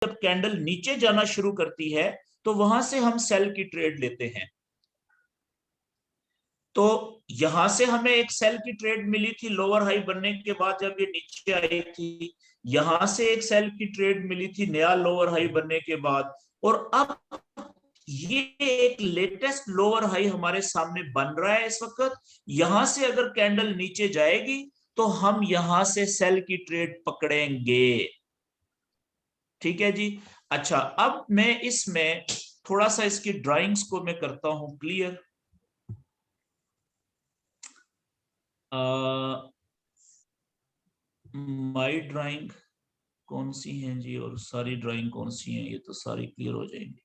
जब कैंडल नीचे जाना शुरू करती है तो वहां से हम सेल की ट्रेड लेते हैं। तो यहां से हमें एक सेल की ट्रेड मिली थी लोअर हाई बनने के बाद जब ये नीचे आई थी, यहां से एक सेल की ट्रेड मिली थी नया लोअर हाई बनने के बाद, और अब ये एक लेटेस्ट लोअर हाई हमारे सामने बन रहा है इस वक्त। यहां से अगर कैंडल नीचे जाएगी तो हम यहां से सेल की ट्रेड पकड़ेंगे। ठीक है जी। अच्छा, अब मैं इसमें थोड़ा सा इसकी ड्राइंग्स को मैं करता हूं क्लियर। माई ड्राइंग कौन सी है जी और सारी ड्राइंग कौन सी है, ये तो सारी क्लियर हो जाएंगी।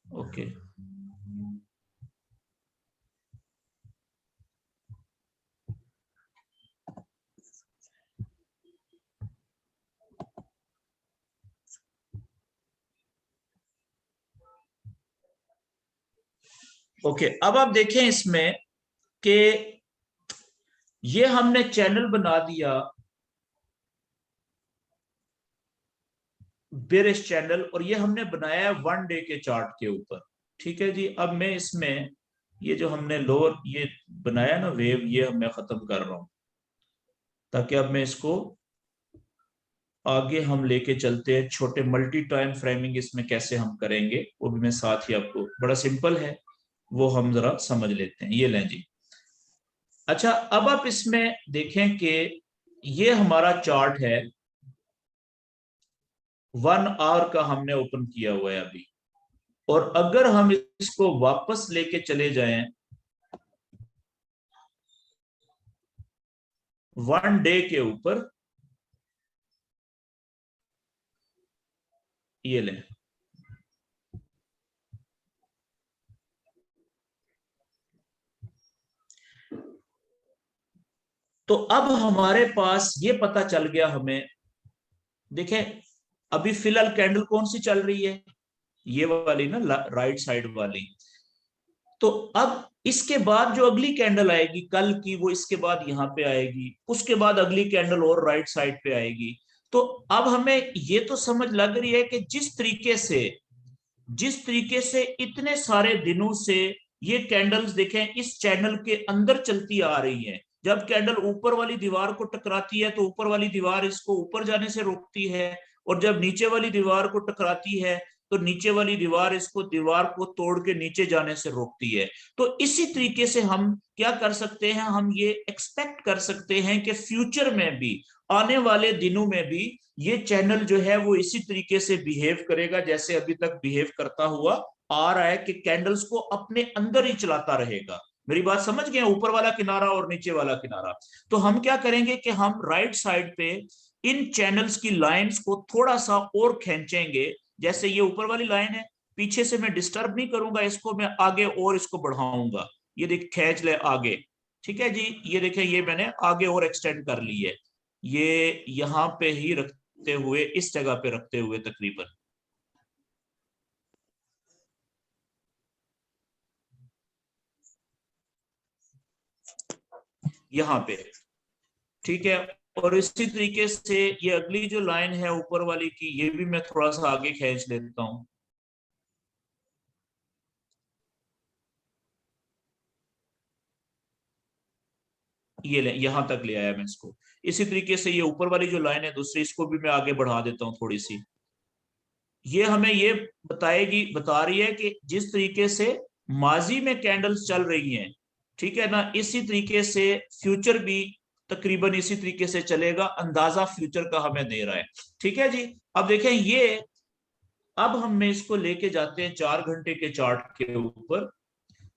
Okay, okay. अब आप देखें इसमें कि ये हमने चैनल बना दिया बेरिश चैनल, और ये हमने बनाया है 1 डे के चार्ट के ऊपर। ठीक है जी। अब मैं इसमें ये जो हमने लोअर ये बनाया ना वेव, ये मैं खत्म कर रहा हूं ताकि अब मैं इसको आगे हम लेके चलते हैं। छोटे मल्टी टाइम फ्रेमिंग इसमें कैसे हम करेंगे वो भी मैं साथ ही आपको, बड़ा सिंपल है वो हम जरा समझ लेते हैं। ये लें जी। अच्छा, अब आप इसमें देखें कि ये हमारा चार्ट है, 1 आवर का हमने ओपन किया हुआ है अभी। और अगर हम इसको वापस लेके चले जाएं 1 डे के ऊपर, ये लें। तो अब हमारे पास ये पता चल गया हमें, देखें अभी फिलहाल कैंडल कौन सी चल रही है, ये वाली ना, राइट साइड वाली। तो अब इसके बाद जो अगली कैंडल आएगी कल की, वो इसके बाद यहां पे आएगी, उसके बाद अगली कैंडल और राइट साइड पे आएगी। तो अब हमें ये तो समझ लग रही है कि जिस तरीके से इतने सारे दिनों से ये कैंडल्स देखें इस चैनल के अंदर चलती आ रही है। जब कैंडल ऊपर वाली दीवार को टकराती है तो ऊपर वाली दीवार इसको ऊपर जाने से रोकती है, और जब नीचे वाली दीवार को टकराती है तो नीचे वाली दीवार इसको, दीवार को तोड़ के नीचे जाने से रोकती है। तो इसी तरीके से हम क्या कर सकते हैं, हम ये एक्सपेक्ट कर सकते हैं कि फ्यूचर में भी, आने वाले दिनों में भी ये चैनल जो है वो इसी तरीके से बिहेव करेगा जैसे अभी तक बिहेव करता हुआ आ रहा है, कि कैंडल्स को अपने अंदर ही चलाता रहेगा। मेरी बात समझ गए, ऊपर वाला किनारा और नीचे वाला किनारा। तो हम क्या करेंगे कि हम राइट साइड पे इन चैनल्स की लाइंस को थोड़ा सा और खींचेंगे। जैसे ये ऊपर वाली लाइन है, पीछे से मैं डिस्टर्ब नहीं करूंगा इसको, मैं आगे और इसको बढ़ाऊंगा। ये देख, खींच ले आगे। ठीक है जी। ये देखें, ये मैंने आगे और एक्सटेंड कर ली है, ये यहां पे ही रखते हुए, इस जगह पे रखते हुए तकरीबन यहां पे। ठीक है। और इसी तरीके से ये अगली जो लाइन है ऊपर वाली की, ये भी मैं थोड़ा सा आगे खींच लेता हूं। ये ले, यहां तक ले आया मैं इसको। इसी तरीके से ये ऊपर वाली जो लाइन है दूसरी, इसको भी मैं आगे बढ़ा देता हूँ थोड़ी सी। ये हमें ये बता रही है कि जिस तरीके से माजी में कैंडल्स चल रही हैं, ठीक है ना, इसी तरीके से फ्यूचर भी तकरीबन इसी तरीके से चलेगा। अंदाजा फ्यूचर का हमें दे रहा है। ठीक है जी। अब देखें ये, अब हम इसको लेके जाते हैं 4 घंटे के चार्ट के ऊपर।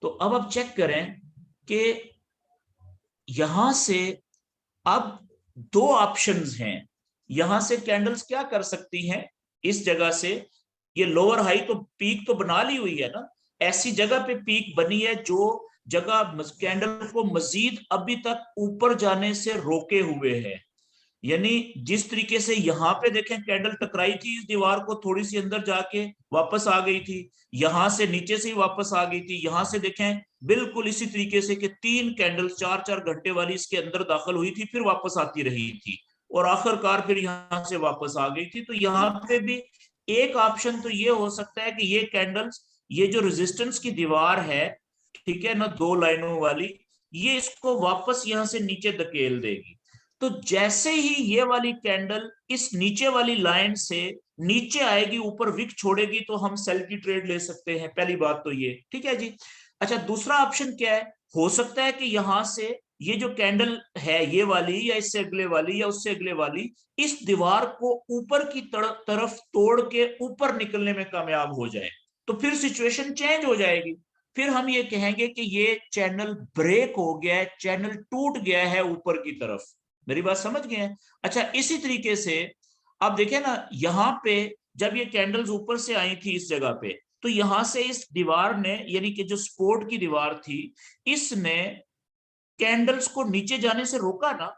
तो अब आप चेक करें कि यहां से अब दो ऑप्शंस हैं। यहां से कैंडल्स क्या कर सकती हैं, इस जगह से ये लोअर हाई तो पीक तो बना ली हुई है ना, ऐसी जगह पे पीक बनी है जो जगह कैंडल को मजीद अभी तक ऊपर जाने से रोके हुए है। यानी जिस तरीके से यहां पे देखें कैंडल टकराई थी इस दीवार को, थोड़ी सी अंदर जाके वापस आ गई थी, यहां से नीचे से ही वापस आ गई थी, यहां से देखें बिल्कुल इसी तरीके से कि 3 कैंडल 4-4 घंटे वाली इसके अंदर दाखिल हुई थी, फिर वापस आती रही थी, और आखिरकार फिर यहां से वापस आ गई थी। तो यहाँ पे भी एक ऑप्शन तो ये हो सकता है कि ये कैंडल्स, ये जो रेजिस्टेंस की दीवार है, ठीक है ना, दो लाइनों वाली, ये इसको वापस यहां से नीचे धकेल देगी। तो जैसे ही ये वाली कैंडल इस नीचे वाली लाइन से नीचे आएगी, ऊपर विक छोड़ेगी, तो हम सेल की ट्रेड ले सकते हैं। पहली बात तो ये, ठीक है जी। अच्छा, दूसरा ऑप्शन क्या है, हो सकता है कि यहां से ये जो कैंडल है, ये वाली या इससे अगले वाली या उससे अगले वाली, इस दीवार को ऊपर की तरफ तोड़ के ऊपर निकलने में कामयाब हो जाए, तो फिर सिचुएशन चेंज हो जाएगी। फिर हम ये कहेंगे कि ये चैनल ब्रेक हो गया है, चैनल टूट गया है ऊपर की तरफ। मेरी बात समझ गए हैं? अच्छा, इसी तरीके से आप देखें ना, यहां पे जब ये कैंडल्स ऊपर से आई थी इस जगह पे, तो यहां से इस दीवार ने, यानी कि जो सपोर्ट की दीवार थी, इसने कैंडल्स को नीचे जाने से रोका ना।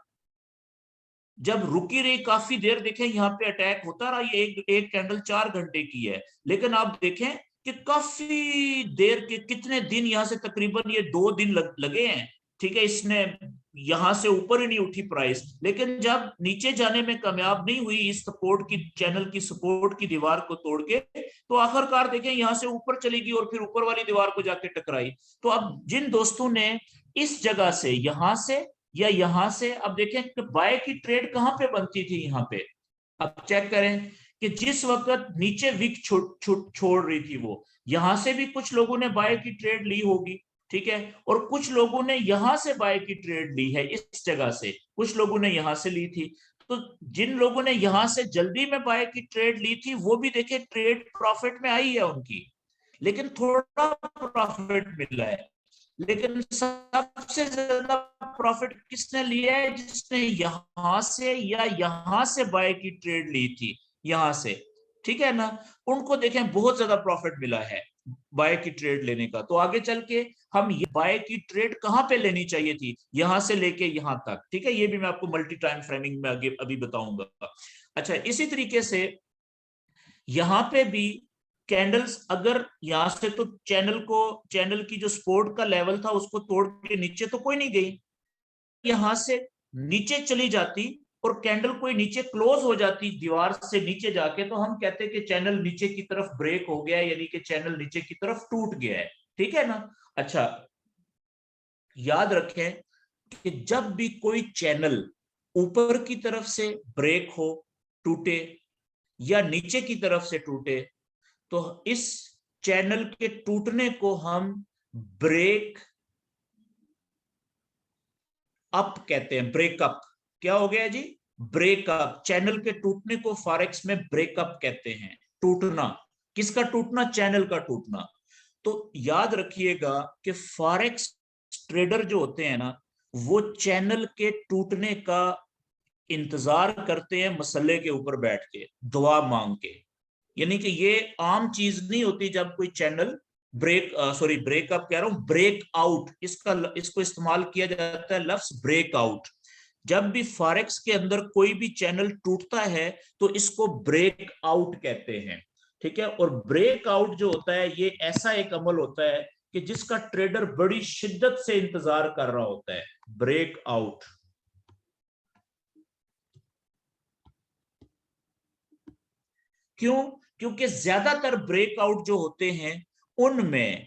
जब रुकी रही काफी देर, देखें यहाँ पे अटैक होता रहा, ये एक कैंडल 4 घंटे की है, लेकिन आप देखें कि काफी देर के, कितने दिन, यहां से तकरीबन ये 2 दिन लगे हैं, ठीक है। इसने यहां से ऊपर ही नहीं उठी प्राइस, लेकिन जब नीचे जाने में कामयाब नहीं हुई इस सपोर्ट की, चैनल की सपोर्ट की दीवार को तोड़ के, तो आखिरकार देखें यहां से ऊपर चली गई और फिर ऊपर वाली दीवार को जाके टकराई। तो अब जिन दोस्तों ने इस जगह से, यहां से या यहां से, अब देखें कि बाय की ट्रेड कहां पे बनती थी, यहां पे अब चेक करें कि जिस वक्त नीचे विक छोड़ रही थी, वो यहां से भी कुछ लोगों ने बाय की ट्रेड ली होगी, ठीक है, और कुछ लोगों ने यहां से बाय की ट्रेड ली है, इस जगह से कुछ लोगों ने यहां से ली थी। तो जिन लोगों ने यहां से जल्दी में बाय की ट्रेड ली थी, वो भी देखे ट्रेड प्रॉफिट में आई है उनकी, लेकिन थोड़ा प्रॉफिट मिला है। लेकिन सबसे ज्यादा प्रॉफिट किसने लिया है, जिसने यहां से या यहां से बाय की ट्रेड ली थी, यहां से, ठीक है ना, उनको देखें बहुत ज्यादा प्रॉफिट मिला है बाय की ट्रेड लेने का। तो आगे चल के हम ये बाय की ट्रेड कहां पे लेनी चाहिए थी, यहां से लेके यहां तक, ठीक है, ये भी मैं आपको मल्टी टाइम फ्रेमिंग में आगे अभी बताऊंगा। अच्छा, इसी तरीके से यहां पे भी कैंडल्स, अगर यहां से तो चैनल की जो सपोर्ट का लेवल था उसको तोड़ के नीचे तो कोई नहीं गई, यहां से नीचे चली जाती और कैंडल कोई नीचे क्लोज हो जाती दीवार से नीचे जाके, तो हम कहते हैं कि चैनल नीचे की तरफ ब्रेक हो गया है, यानी कि चैनल नीचे की तरफ टूट गया है, ठीक है ना। अच्छा, याद रखें कि जब भी कोई चैनल ऊपर की तरफ से ब्रेक हो, टूटे, या नीचे की तरफ से टूटे, तो इस चैनल के टूटने को हम ब्रेक अप कहते हैं, ब्रेकअप। क्या हो गया जी? ब्रेकअप। चैनल के टूटने को फॉरेक्स में ब्रेकअप कहते हैं, टूटना। किसका टूटना? चैनल का टूटना। तो याद रखिएगा कि फॉरेक्स ट्रेडर जो होते हैं ना, वो चैनल के टूटने का इंतजार करते हैं मसले के ऊपर बैठ के, दुआ मांग के। यानी कि ये आम चीज नहीं होती जब कोई चैनल ब्रेकअप कह रहा हूं, ब्रेक आउट, इसको इस्तेमाल किया जाता है लफ्ज ब्रेक आउट। जब भी फॉरेक्स के अंदर कोई भी चैनल टूटता है तो इसको ब्रेक आउट कहते हैं, ठीक है। और ब्रेक आउट जो होता है, ये ऐसा एक अमल होता है कि जिसका ट्रेडर बड़ी शिद्दत से इंतजार कर रहा होता है, ब्रेक आउट। क्यों? क्योंकि ज्यादातर ब्रेकआउट जो होते हैं उनमें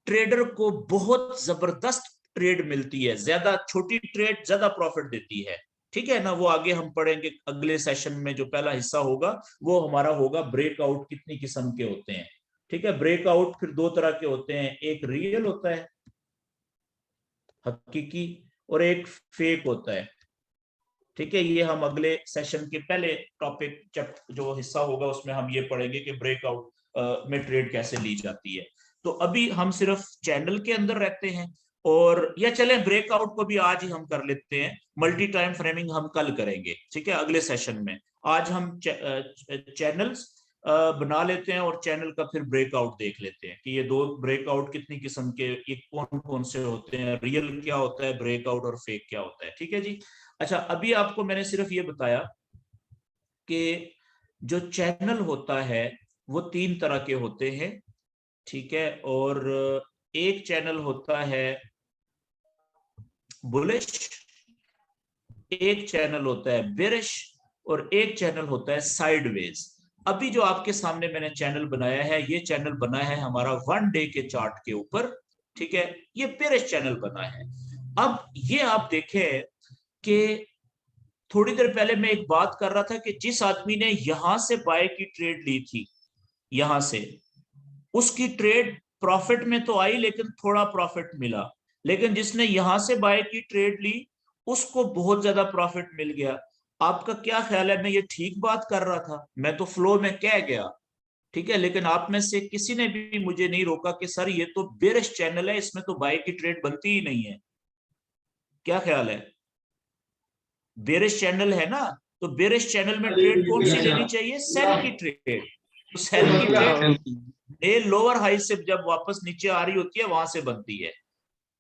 ट्रेडर को बहुत जबरदस्त ट्रेड मिलती है, ज्यादा छोटी ट्रेड ज्यादा प्रॉफिट देती है, ठीक है ना। वो आगे हम पढ़ेंगे अगले सेशन में, जो पहला हिस्सा होगा वो हमारा होगा ब्रेकआउट कितनी किस्म के होते हैं, ठीक है। ब्रेकआउट फिर दो तरह के होते हैं, एक रियल होता है, हकीकी, और एक फेक होता है, ठीक है। ये हम अगले सेशन के पहले टॉपिक जो हिस्सा होगा उसमें हम ये पढ़ेंगे कि ब्रेकआउट में ट्रेड कैसे ली जाती है। तो अभी हम सिर्फ चैनल के अंदर रहते हैं, और या चले ब्रेकआउट को भी आज ही हम कर लेते हैं, मल्टी टाइम फ्रेमिंग हम कल करेंगे, ठीक है, अगले सेशन में। आज हम चैनल्स बना लेते हैं और चैनल का फिर ब्रेकआउट देख लेते हैं कि ये दो ब्रेकआउट कितनी किस्म के, ये कौन कौन से होते हैं, रियल क्या होता है ब्रेकआउट, और फेक क्या होता है, ठीक है जी। अच्छा, अभी आपको मैंने सिर्फ ये बताया कि जो चैनल होता है वो 3 तरह के होते हैं, ठीक है। और एक चैनल होता है बुलिश, एक चैनल होता है बेरिश, और एक चैनल होता है साइडवेज। अभी जो आपके सामने मैंने चैनल बनाया है, ये चैनल बना है हमारा 1 डे के चार्ट के ऊपर, ठीक है, ये बेरिश चैनल बना है। अब ये आप देखें कि थोड़ी देर पहले मैं एक बात कर रहा था कि जिस आदमी ने यहां से बाय की ट्रेड ली थी, यहां से, उसकी ट्रेड प्रॉफिट में तो आई लेकिन थोड़ा प्रॉफिट मिला। लेकिन जिसने यहां से बाय की ट्रेड ली, उसको बहुत ज्यादा प्रॉफिट मिल गया। आपका क्या ख्याल है, मैं ये ठीक बात कर रहा था? मैं तो फ्लो में कह गया, ठीक है, लेकिन आप में से किसी ने भी मुझे नहीं रोका कि सर ये तो बेरिश चैनल है, इसमें तो बाय की ट्रेड बनती ही नहीं है। क्या ख्याल है? बेरिश चैनल है ना, तो बेरिश चैनल में ट्रेड कौन सी लेनी चाहिए? सेल की ट्रेड। तो सेल की ट्रेड लोअर हाई से जब वापस नीचे आ रही होती है, वहां से बनती है।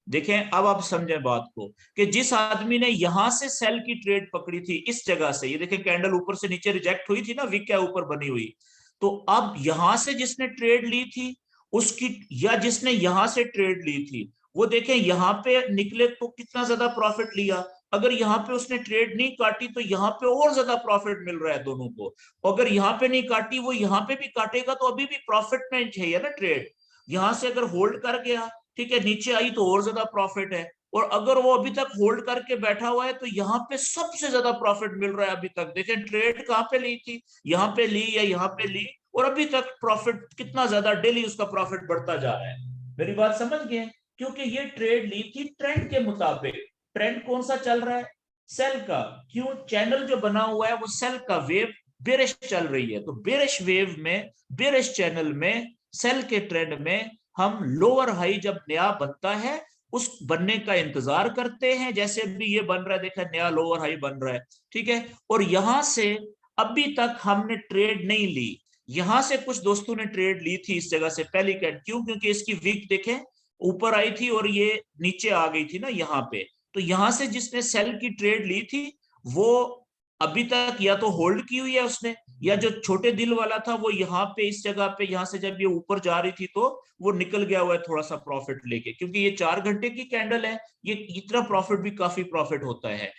देखें, अब आप समझें बात को, कि जिस आदमी ने यहां से सेल की ट्रेड पकड़ी थी, इस जगह से, ये देखें कैंडल ऊपर से नीचे रिजेक्ट हुई थी ना, विक के ऊपर बनी हुई, तो अब यहां से जिसने ट्रेड ली थी उसकी, या जिसने यहां से ट्रेड ली थी, वो देखें यहां पे निकले तो कितना ज्यादा प्रॉफिट लिया। अगर यहाँ पे उसने ट्रेड नहीं काटी तो यहाँ पे और ज्यादा प्रॉफिट मिल रहा है दोनों को। अगर यहाँ पे नहीं काटी, वो यहाँ पे भी काटेगा तो अभी भी प्रॉफिट में है ना ट्रेड। यहां से अगर होल्ड कर गया, ठीक है, नीचे आई तो और ज्यादा प्रॉफिट है। और अगर वो अभी तक होल्ड करके बैठा हुआ है तो यहाँ पे सबसे ज्यादा प्रॉफिट मिल रहा है अभी तक। देखें ट्रेड कहाँ पे ली थी, यहाँ पे ली या यहाँ पे ली, और अभी तक प्रॉफिट कितना ज्यादा, डेली उसका प्रॉफिट बढ़ता जा रहा है। मेरी बात समझ गए? क्योंकि ये ट्रेड ली थी ट्रेंड के मुताबिक। ट्रेंड कौन सा चल रहा है? सेल का। क्यों? चैनल जो बना हुआ है वो सेल का, वेव बेरिश चल रही है, तो बेरिश वेव में, बेरिश चैनल में, सेल के ट्रेंड में हम लोअर हाई जब नया बनता है उस बनने का इंतजार करते हैं। जैसे अभी ये बन रहा है, देखा, नया लोअर हाई बन रहा है, ठीक है। और यहां से अभी तक हमने ट्रेड नहीं ली। यहां से कुछ दोस्तों ने ट्रेड ली थी इस जगह से पहली कैंड, क्यों? क्योंकि इसकी वीक देखें ऊपर आई थी और ये नीचे आ गई थी ना यहाँ पे। तो यहां से जिसने सेल की ट्रेड ली थी, वो अभी तक या तो होल्ड की हुई है उसने, या जो छोटे दिल वाला था वो यहाँ पे इस जगह पे, यहाँ से जब ये ऊपर जा रही थी तो वो निकल गया हुआ है थोड़ा सा प्रॉफिट लेके, क्योंकि ये 4 घंटे की कैंडल है, ये इतना प्रॉफिट भी काफी प्रॉफिट होता है।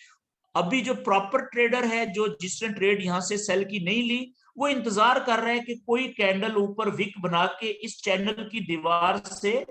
अभी जो प्रॉपर ट्रेडर है, जो जिसने ट्रेड यहां से सेल की नहीं ली, वो इंतजार कर रहा है कि कोई कैंडल ऊपर विक बना के इस चैनल की दीवार से,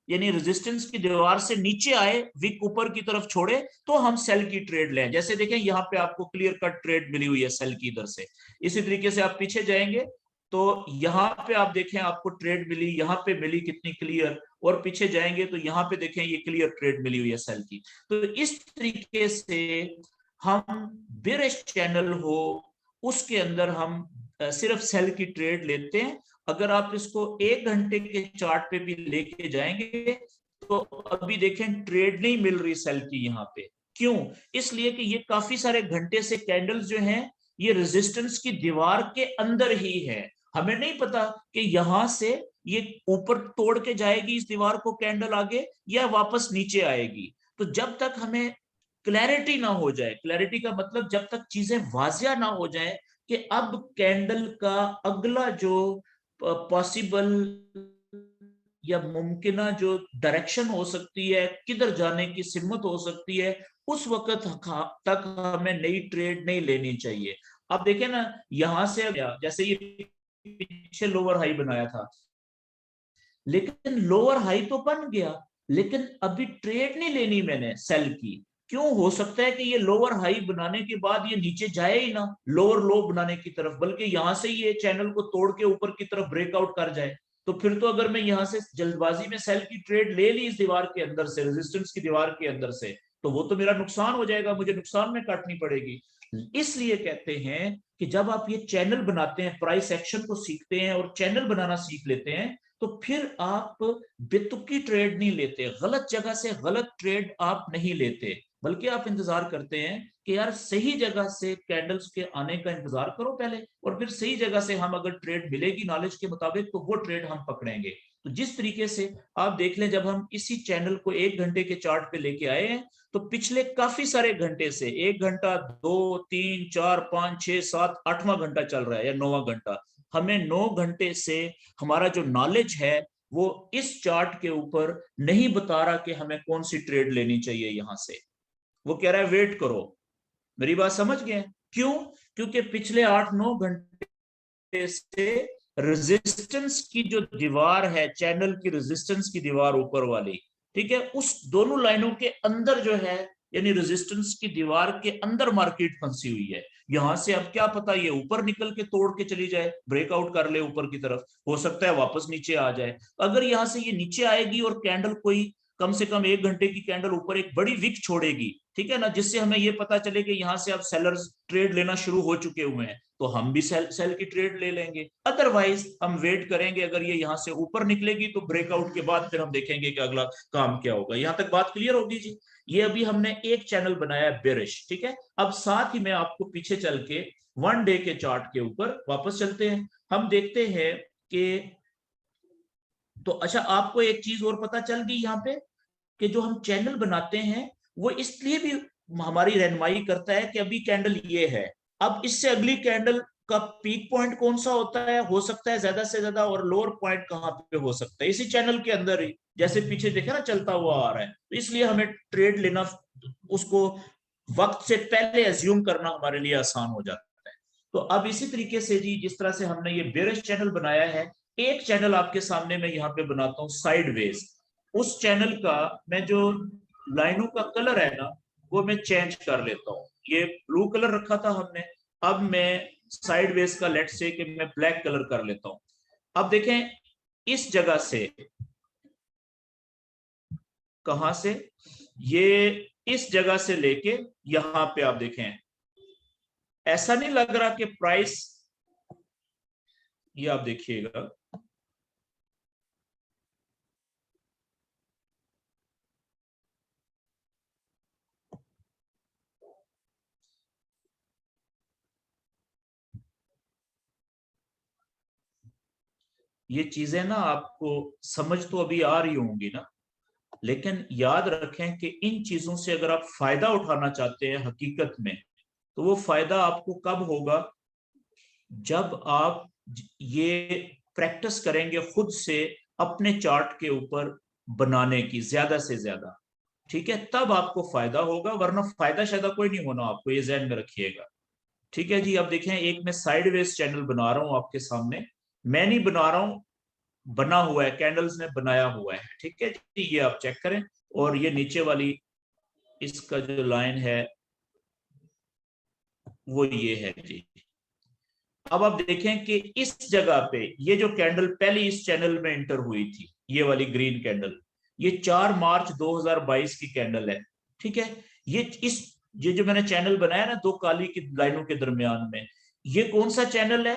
यानी रेजिस्टेंस की दीवार से नीचे आए, विक ऊपर की तरफ छोड़े, तो हम सेल की ट्रेड लें। जैसे देखें यहाँ पे आपको क्लियर कट ट्रेड मिली हुई है सेल की इधर से। इसी तरीके से आप पीछे जाएंगे तो यहाँ पे आप देखें आपको ट्रेड मिली, यहाँ पे मिली कितनी क्लियर, और पीछे जाएंगे तो यहाँ पे देखें ये क्लियर ट्रेड मिली हुई है सेल की। तो इस तरीके से हम बेरिश चैनल हो उसके अंदर हम सिर्फ सेल की ट्रेड लेते हैं। अगर आप इसको 1 घंटे के चार्ट पे भी लेके जाएंगे तो अभी देखें ट्रेड नहीं मिल रही सेल की यहाँ पे। क्यों? इसलिए कि ये काफी सारे घंटे से कैंडल्स जो हैं ये रेजिस्टेंस की दीवार के अंदर ही है। हमें नहीं पता कि यहां से ये ऊपर तोड़ के जाएगी इस दीवार को कैंडल आगे, या वापस नीचे आएगी। तो जब तक हमें क्लैरिटी ना हो जाए, क्लैरिटी का मतलब जब तक चीजें वाजिया ना हो जाए कि अब कैंडल का अगला जो पॉसिबल या मुमकिन जो डायरेक्शन हो सकती है, किधर जाने की सिमत हो सकती है, उस वक्त तक हमें नई ट्रेड नहीं लेनी चाहिए। अब देखें ना, यहां से जैसे ये पीछे लोअर हाई बनाया था, लेकिन लोअर हाई तो बन गया, लेकिन अभी ट्रेड नहीं लेनी मैंने सेल की। क्यों? हो सकता है कि ये लोअर हाई बनाने के बाद ये नीचे जाए ही ना लोअर लो बनाने की तरफ, बल्कि यहां से ये चैनल को तोड़ के ऊपर की तरफ ब्रेकआउट कर जाए। तो फिर तो अगर मैं यहां से जल्दबाजी में सेल की ट्रेड ले ली इस दीवार के अंदर से, रेजिस्टेंस की दीवार के अंदर से, तो वो तो मेरा नुकसान हो जाएगा, मुझे नुकसान में काटनी पड़ेगी। इसलिए कहते हैं कि जब आप ये चैनल बनाते हैं, प्राइस एक्शन को सीखते हैं और चैनल बनाना सीख लेते हैं, तो फिर आप बेतुकी ट्रेड नहीं लेते, गलत जगह से गलत ट्रेड आप नहीं लेते, बल्कि आप इंतजार करते हैं कि यार सही जगह से कैंडल्स के आने का इंतजार करो पहले, और फिर सही जगह से हम अगर ट्रेड मिलेगी नॉलेज के मुताबिक तो वो ट्रेड हम पकड़ेंगे। तो जिस तरीके से आप देख लें, जब हम इसी चैनल को 1 घंटे के चार्ट पे लेके आए हैं, तो पिछले काफी सारे घंटे से, 1 घंटा, 2, 3, 4, 5, 6, 7, 8वां घंटा चल रहा है या 9वां घंटा, हमें 9 घंटे से हमारा जो नॉलेज है वो इस चार्ट के ऊपर नहीं बता रहा कि हमें कौन सी ट्रेड लेनी चाहिए यहां से। वो कह रहा है वेट करो। मेरी बात समझ गए? क्यों? क्योंकि पिछले 8-9 घंटे पे से रेजिस्टेंस की जो दीवार है, चैनल की रेजिस्टेंस की दीवार ऊपर वाली, ठीक है, उस दोनों लाइनों के अंदर जो है, यानी रेजिस्टेंस की दीवार के अंदर मार्केट फंसी हुई है। यहां से अब क्या पता ये ऊपर निकल के तोड़ के चली जाए, ब्रेकआउट कर ले ऊपर की तरफ, हो सकता है वापस नीचे आ जाए। अगर यहां से ये नीचे आएगी और कैंडल कोई कम से कम 1 घंटे की कैंडल ऊपर एक बड़ी विक छोड़ेगी, ठीक है ना, जिससे हमें ये पता चले कि यहाँ से अब सेलर्स ट्रेड लेना शुरू हो चुके हुए हैं, तो हम भी सेल की ट्रेड ले लेंगे। अदरवाइज हम वेट करेंगे, अगर ये यहाँ से ऊपर निकलेगी तो ब्रेकआउट के बाद फिर हम देखेंगे कि अगला काम क्या होगा। यहाँ तक बात क्लियर होगी जी। ये अभी हमने एक चैनल बनाया बेरिश, ठीक है। अब साथ ही मैं आपको पीछे चल के 1 डे के चार्ट के ऊपर वापस चलते हैं। हम देखते हैं कि, तो अच्छा, आपको एक चीज और पता चल गई यहाँ पे कि जो हम चैनल बनाते हैं वो इसलिए भी हमारी रहनुमाई करता है कि अभी कैंडल ये है, अब इससे अगली कैंडल का पीक पॉइंट कौन सा होता है, हो सकता है ज्यादा से ज्यादा, और लोअर पॉइंट कहाँ पे हो सकता है, इसी चैनल के अंदर ही, जैसे पीछे देखे ना चलता हुआ आ रहा है। तो इसलिए हमें ट्रेड लेना, उसको वक्त से पहले एज्यूम करना हमारे लिए आसान हो जाता है। तो अब इसी तरीके से जी, जिस तरह से हमने ये बेरिश चैनल बनाया है, एक चैनल आपके सामने मैं यहाँ पे बनाता हूँ साइडवेज। उस चैनल का मैं जो लाइनों का कलर है ना, वो मैं चेंज कर लेता हूँ। ये ब्लू कलर रखा था हमने, अब मैं साइडवेज का लेट से कि मैं ब्लैक कलर कर लेता हूँ। अब देखें, इस जगह से, कहां से, ये इस जगह से लेके यहां पे आप देखें, ऐसा नहीं लग रहा कि प्राइस, ये आप देखिएगा, ये चीजें ना आपको समझ तो अभी आ रही होंगी ना, लेकिन याद रखें कि इन चीजों से अगर आप फायदा उठाना चाहते हैं हकीकत में, तो वो फायदा आपको कब होगा, जब आप ये प्रैक्टिस करेंगे खुद से अपने चार्ट के ऊपर बनाने की ज्यादा से ज्यादा, ठीक है, तब आपको फायदा होगा, वरना फायदा शायदा कोई नहीं होना आपको, ये ध्यान में रखिएगा। ठीक है जी। अब देखें, एक मैं साइडवेज चैनल बना रहा हूं आपके सामने, मैं नहीं बना रहा हूं, बना हुआ है, कैंडल्स ने बनाया हुआ है, ठीक है जी, ये आप चेक करें। और ये नीचे वाली इसका जो लाइन है वो ये है जी। अब आप देखें कि इस जगह पे ये जो कैंडल पहले इस चैनल में एंटर हुई थी, ये वाली ग्रीन कैंडल, ये 4 मार्च 2022 की कैंडल है, ठीक है। ये जो मैंने चैनल बनाया ना दो काली की लाइनों के दरमियान में, ये कौन सा चैनल है?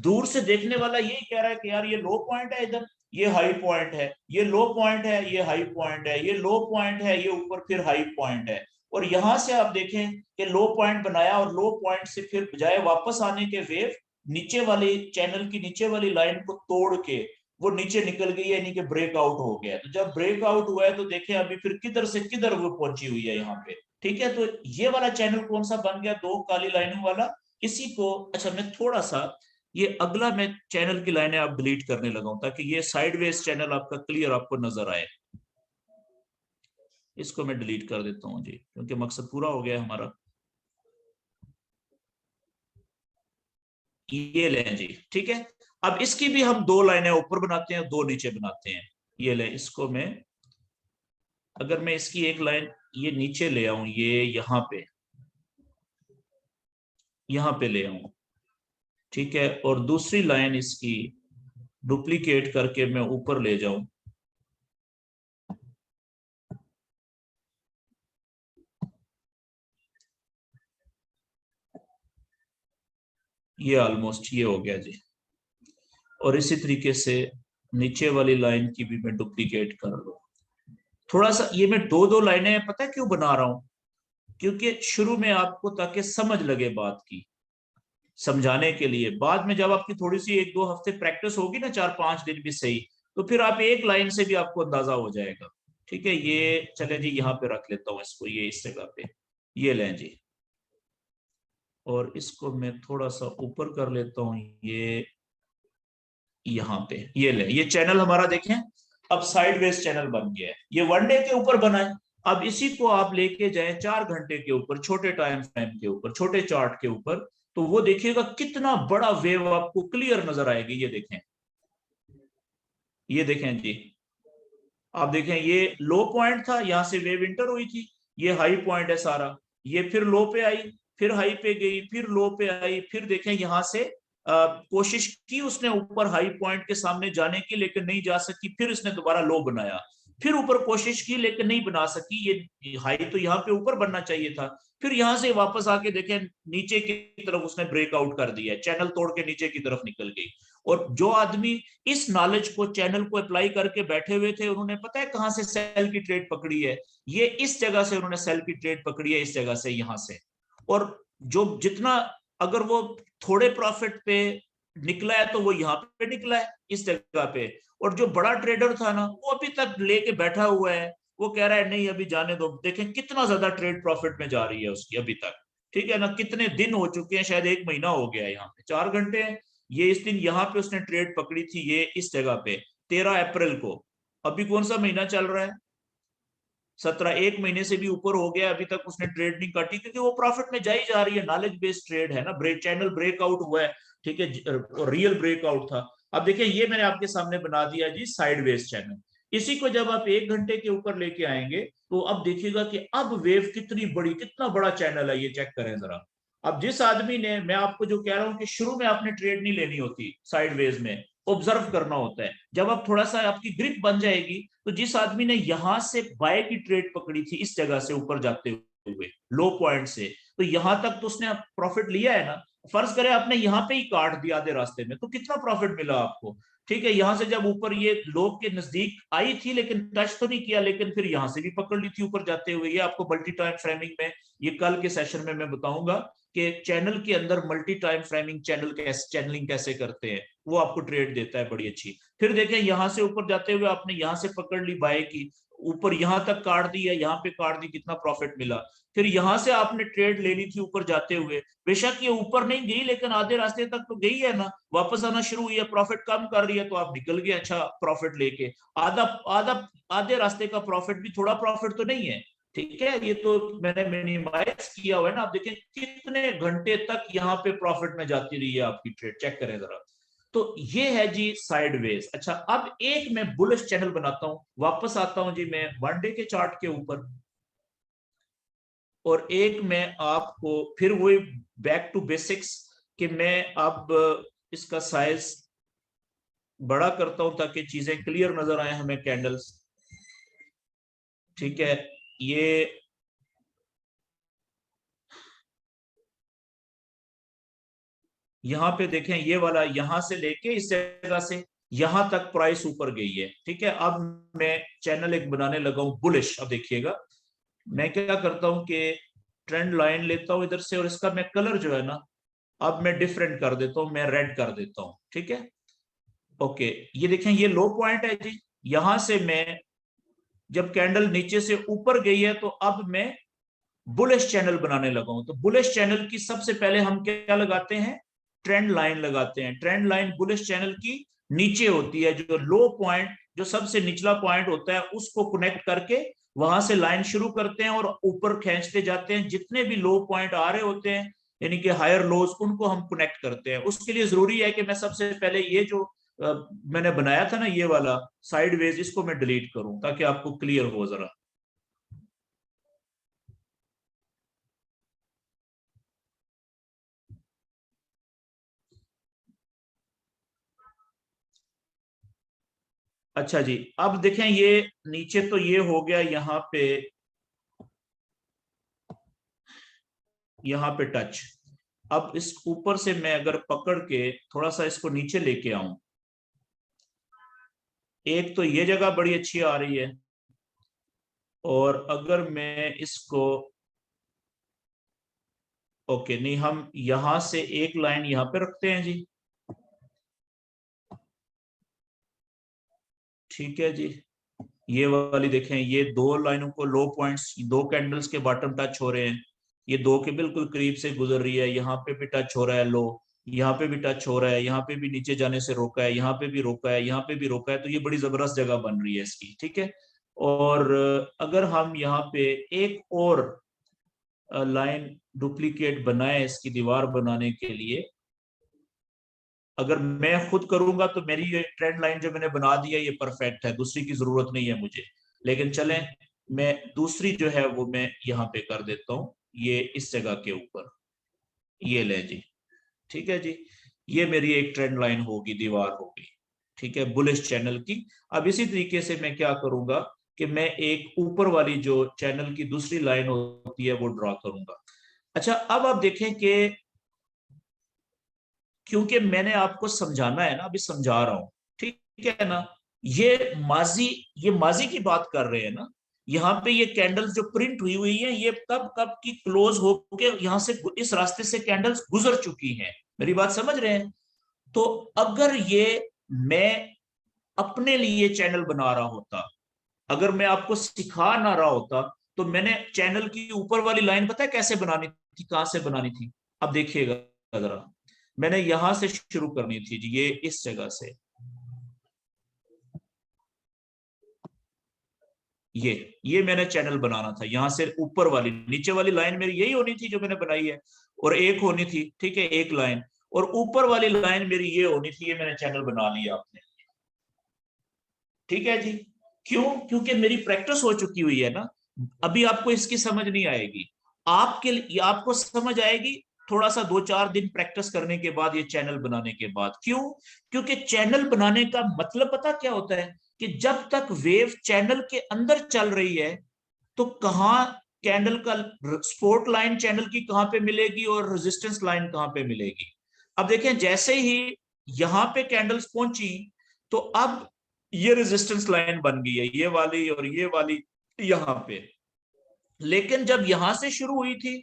दूर से देखने वाला यही कह रहा है कि यार ये लो पॉइंट है, इधर ये हाई पॉइंट है, ये लो पॉइंट है, ये हाई पॉइंट है, ये लो पॉइंट है, ये ऊपर फिर हाई पॉइंट है। और यहां से आप देखें कि लो पॉइंट बनाया और लो पॉइंट से फिर बजाय वापस आने के वेव नीचे वाली चैनल की नीचे वाली लाइन को तोड़ के वो नीचे निकल गई, यानी कि ब्रेकआउट हो गया। तो जब ब्रेकआउट हुआ है तो देखें अभी फिर किधर से किधर वो पहुंची हुई है यहाँ पे, ठीक है। तो ये वाला चैनल कौन सा बन गया? दो काली लाइनों वाला। इसी को, अच्छा, मैं थोड़ा सा ये अगला मैं चैनल की लाइनें आप डिलीट करने लगा हूं ताकि ये साइडवेज चैनल आपका क्लियर आपको नजर आए। इसको मैं डिलीट कर देता हूं जी, क्योंकि मकसद पूरा हो गया हमारा। ये लें जी, ठीक है। अब इसकी भी हम दो लाइनें ऊपर बनाते हैं, दो नीचे बनाते हैं। ये लें, इसको मैं, अगर मैं इसकी एक लाइन ये नीचे ले आऊं, ये यहां पे ले आऊं, ठीक है, और दूसरी लाइन इसकी डुप्लीकेट करके मैं ऊपर ले जाऊं, ये ऑलमोस्ट ये हो गया जी। और इसी तरीके से नीचे वाली लाइन की भी मैं डुप्लीकेट कर लूं। थोड़ा सा ये मैं दो दो लाइनें पता है क्यों बना रहा हूं? क्योंकि शुरू में आपको ताकि समझ लगे बात की, समझाने के लिए। बाद में जब आपकी थोड़ी सी 1-2 हफ्ते प्रैक्टिस होगी ना, 4-5 दिन भी सही, तो फिर आप एक लाइन से भी आपको अंदाजा हो जाएगा। ठीक है, ये चले जी, यहाँ पे रख लेता हूँ इसको, ये इस जगह पे, ये लें जी। और इसको मैं थोड़ा सा ऊपर कर लेता हूँ, ये यहाँ पे, ये ले, ये चैनल हमारा देखें अब साइडवेज चैनल बन गया है। ये 1 डे के ऊपर बना है। अब इसी को आप लेके जाएं 4 घंटे के ऊपर, छोटे टाइम फ्रेम के ऊपर, छोटे चार्ट के ऊपर, तो वो देखिएगा कितना बड़ा वेव आपको क्लियर नजर आएगी। ये देखें, ये देखें जी, आप देखें ये लो पॉइंट था, यहां से वेव इंटर हुई थी, ये हाई पॉइंट है सारा, ये फिर लो पे आई, फिर हाई पे गई, फिर लो पे आई, फिर देखें यहां से कोशिश की उसने ऊपर हाई पॉइंट के सामने जाने की, लेकिन नहीं जा सकी, फिर इसने दोबारा लो बनाया, फिर ऊपर कोशिश की लेकिन नहीं बना सकी, ये हाई तो यहाँ पे ऊपर बनना चाहिए था, फिर यहां से वापस आके देखें नीचे की तरफ उसने ब्रेकआउट कर दिया, चैनल तोड़ के नीचे की तरफ निकल गई। और जो आदमी इस नॉलेज को, चैनल को अप्लाई करके बैठे हुए थे, उन्होंने पता है कहां से सेल की ट्रेड पकड़ी है? ये इस जगह से उन्होंने सेल की ट्रेड पकड़ी है, इस जगह से, यहां से। और जो जितना, अगर वो थोड़े प्रॉफिट पे निकला है तो वो यहाँ पे निकला है, इस जगह पे। और जो बड़ा ट्रेडर था ना, वो अभी तक लेके बैठा हुआ है, वो कह रहा है नहीं अभी जाने दो। देखें कितना ज्यादा ट्रेड प्रॉफिट में जा रही है उसकी अभी तक, ठीक है ना? कितने दिन हो चुके हैं, शायद 1 महीना हो गया है, यहाँ पे 4 घंटे हैं। ये इस दिन यहाँ पे उसने ट्रेड पकड़ी थी, ये इस जगह पे 13 अप्रैल को। अभी कौन सा महीना चल रहा है? 17, 1 महीने से भी ऊपर हो गया, अभी तक उसने ट्रेड नहीं काटी, क्योंकि वो प्रॉफिट में जा ही जा रही है। नॉलेज बेस्ड ट्रेड है ना, चैनल ब्रेकआउट हुआ है, ठीक है, रियल ब्रेकआउट था। अब देखिए ये मैंने आपके सामने बना दिया जी साइडवेज चैनल। इसी को जब आप 1 घंटे के ऊपर लेके आएंगे, तो अब देखिएगा कि अब वेव कितनी बड़ी, कितना बड़ा चैनल है ये, चेक करें जरा। अब जिस आदमी ने, मैं आपको जो कह रहा हूं कि शुरू में आपने ट्रेड नहीं लेनी होती साइडवेज में, ऑब्जर्व करना होता है। जब आप थोड़ा सा आपकी ग्रिप बन जाएगी, तो जिस आदमी ने यहां से बाय की ट्रेड पकड़ी थी, इस जगह से ऊपर जाते हुए लो पॉइंट से, तो यहां तक तो उसने प्रॉफिट लिया है ना। फर्ज करें आपने यहां पे ही काट दिया आधे रास्ते में, तो कितना प्रॉफिट मिला आपको? ठीक है, यहां से जब ऊपर ये लो के नजदीक आई थी, लेकिन टच तो नहीं किया, लेकिन फिर यहां से भी पकड़ ली थी ऊपर जाते हुए। ये आपको मल्टी टाइम फ्रेमिंग में, ये कल के सेशन में मैं बताऊंगा कि चैनल के अंदर मल्टी टाइम फ्रेमिंग चैनलिंग कैसे करते हैं, वो आपको ट्रेड देता है बड़ी अच्छी। फिर देखें यहां से ऊपर जाते हुए आपने यहां से पकड़ ली बाय की, ऊपर यहां तक काट दी है, यहाँ पे काट दी, कितना प्रॉफिट मिला। फिर यहां से आपने ट्रेड ले ली थी ऊपर जाते हुए, बेशक ये ऊपर नहीं गई, लेकिन आधे रास्ते तक तो गई है ना, वापस आना शुरू हुई है, प्रॉफिट कम कर रही है, तो आप निकल गए अच्छा प्रॉफिट लेके। आधा आधा आधे रास्ते का प्रॉफिट भी थोड़ा प्रॉफिट तो नहीं है, ठीक है। ये तो मैंने मिनिमाइज किया हुआ है ना। आप देखें कितने घंटे तक यहाँ पे प्रॉफिट में जाती रही है आपकी ट्रेड, चेक करें जरा। तो ये है जी साइडवेज। अच्छा, अब एक मैं बुलिश चैनल बनाता हूं, वापस आता हूं जी मैं 1 डे के चार्ट के ऊपर, और एक मैं आपको फिर वही बैक टू बेसिक्स, कि मैं अब इसका साइज बड़ा करता हूं ताकि चीजें क्लियर नजर आए हमें, कैंडल्स, ठीक है। ये यहां पे देखें, ये वाला यहां से लेके इस जगह से यहां तक प्राइस ऊपर गई है, ठीक है। अब मैं चैनल एक बनाने लगा हूं बुलिश। अब देखिएगा मैं क्या करता हूं कि ट्रेंड लाइन लेता हूं इधर से, और इसका मैं कलर जो है ना, अब मैं डिफरेंट कर देता हूं, मैं रेड कर देता हूं, ठीक है। ओके, ये देखें ये लो पॉइंट है जी, यहां से मैं जब कैंडल नीचे से ऊपर गई है, तो अब मैं बुलिश चैनल बनाने लगा हूं। तो बुलिश चैनल की सबसे पहले हम क्या लगाते हैं? ट्रेंड लाइन लगाते हैं। ट्रेंड लाइन बुलिश चैनल की नीचे होती है, जो लो पॉइंट, जो सबसे निचला पॉइंट होता है, उसको कनेक्ट करके वहां से लाइन शुरू करते हैं और ऊपर खींचते जाते हैं। जितने भी लो पॉइंट आ रहे होते हैं, यानी कि हायर लोज, उनको हम कनेक्ट करते हैं। उसके लिए जरूरी है कि मैं सबसे पहले ये जो मैंने बनाया था ना, ये वाला साइडवेज, इसको मैं डिलीट करूं ताकि आपको क्लियर हो जरा। अच्छा जी, अब देखें ये नीचे तो ये हो गया, यहाँ पे टच। अब इस ऊपर से मैं अगर पकड़ के थोड़ा सा इसको नीचे लेके आऊं, एक तो ये जगह बड़ी अच्छी आ रही है, और अगर मैं इसको, ओके नहीं, हम यहां से एक लाइन यहां पे रखते हैं जी, ठीक है जी। ये वाली देखें, ये दो लाइनों को, लो पॉइंट्स, दो कैंडल्स के बॉटम टच हो रहे हैं, ये दो के बिल्कुल करीब से गुजर रही है, यहाँ पे भी टच हो रहा है लो, यहाँ पे भी टच हो रहा है, यहाँ पे भी नीचे जाने से रोका है, यहाँ पे भी रोका है, यहाँ पे भी रोका है। तो ये बड़ी जबरदस्त जगह बन रही है इसकी, ठीक है। और अगर हम यहाँ पे एक और लाइन डुप्लीकेट बनाए इसकी दीवार बनाने के लिए। अगर मैं खुद करूंगा तो मेरी ये ट्रेंड लाइन जो मैंने बना दी है ये परफेक्ट है, दूसरी की जरूरत नहीं है मुझे। लेकिन चलें, मैं दूसरी जो है वो मैं यहाँ पे कर देता हूँ, ये इस जगह के ऊपर, ये ले जी। ठीक है जी, ये मेरी एक ट्रेंड लाइन होगी, दीवार होगी, ठीक है, बुलिश चैनल की। अब इसी तरीके से मैं क्या करूंगा कि मैं एक ऊपर वाली जो चैनल की दूसरी लाइन होती है वो ड्रॉ करूंगा। अच्छा, अब आप देखें कि क्योंकि मैंने आपको समझाना है ना, अभी समझा रहा हूं, ठीक है ना। ये माजी की बात कर रहे हैं ना। यहाँ पे ये कैंडल्स जो प्रिंट हुई हुई है ये कब कब की क्लोज होके यहाँ से इस रास्ते से कैंडल्स गुजर चुकी हैं। मेरी बात समझ रहे हैं? तो अगर ये मैं अपने लिए चैनल बना रहा होता, अगर मैं आपको सिखा ना रहा होता, तो मैंने चैनल की ऊपर वाली लाइन पता है कैसे बनानी थी, कहां से बनानी थी? अब देखिएगा जरा, मैंने यहां से शुरू करनी थी जी, ये इस जगह से, ये मैंने चैनल बनाना था यहां से ऊपर वाली, नीचे वाली लाइन मेरी यही होनी थी जो मैंने बनाई है, और एक होनी थी, ठीक है, एक लाइन, और ऊपर वाली लाइन मेरी ये होनी थी, ये मैंने चैनल बना लिया आपने। ठीक है जी। क्यों? क्योंकि मेरी प्रैक्टिस हो चुकी हुई है ना। अभी आपको इसकी समझ नहीं आएगी, आपके लिए आपको समझ आएगी थोड़ा सा 2-4 दिन प्रैक्टिस करने के बाद, ये चैनल बनाने के बाद। क्यों? क्योंकि चैनल बनाने का मतलब पता क्या होता है कि जब तक वेव चैनल के अंदर चल रही है तो कहाँ कैंडल का सपोर्ट लाइन चैनल की कहां पे मिलेगी और रेजिस्टेंस लाइन कहां पे मिलेगी। अब देखें, जैसे ही यहां पे कैंडल्स पहुंची तो अब ये रेजिस्टेंस लाइन बन गई है, ये वाली और ये वाली यहां पे। लेकिन जब यहां से शुरू हुई थी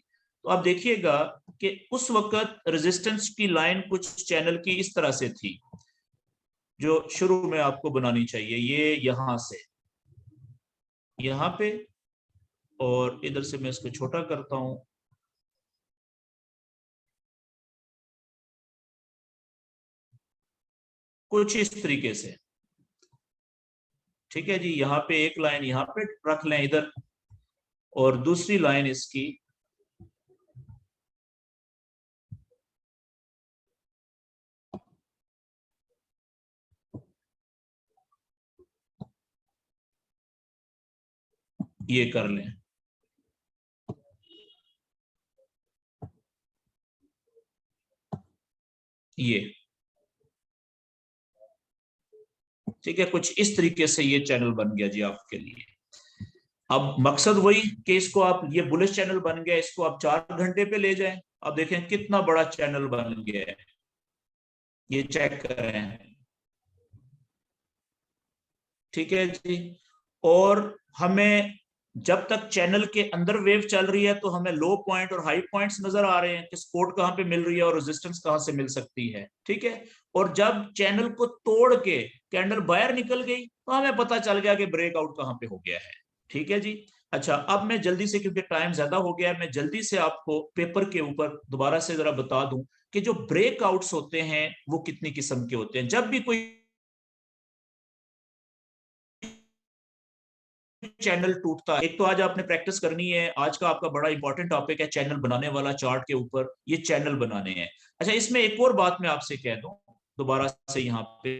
तो आप देखिएगा कि उस वक्त रेजिस्टेंस की लाइन कुछ चैनल की इस तरह से थी, जो शुरू में आपको बनानी चाहिए, ये यहां से यहां पे, और इधर से मैं इसको छोटा करता हूं, कुछ इस तरीके से। ठीक है जी, यहाँ पे एक लाइन यहाँ पे रख लें इधर, और दूसरी लाइन इसकी ये कर लें। ये ठीक है, कुछ इस तरीके से ये चैनल बन गया जी आपके लिए। अब मकसद वही कि इसको आप, ये बुलिश चैनल बन गया, इसको आप 4 घंटे पे ले जाएं। अब देखें कितना बड़ा चैनल बन गया है, ये चेक करें। ठीक है जी। और हमें जब तक चैनल के अंदर वेव चल रही है तो हमें लो पॉइंट और हाई पॉइंट्स नजर आ रहे हैं कि सपोर्ट कहां पे मिल रही है और रेजिस्टेंस कहां से मिल सकती है। ठीक है। और जब चैनल को तोड़ के कैंडल बाहर निकल गई तो हमें पता चल गया कि ब्रेकआउट कहां पे हो गया है। ठीक है जी। अच्छा, अब मैं जल्दी से, क्योंकि टाइम ज्यादा हो गया है, मैं जल्दी से आपको पेपर के ऊपर दोबारा से जरा बता दूं कि जो ब्रेकआउट्स होते हैं वो कितनी किस्म के होते हैं। जब भी कोई चैनल टूटता है, एक तो आज आपने प्रैक्टिस करनी है, आज का आपका बड़ा इंपॉर्टेंट टॉपिक है चैनल बनाने वाला, चार्ट के ऊपर ये चैनल बनाने हैं। अच्छा, इसमें एक और बात मैं आपसे कह दूं दोबारा से यहाँ पे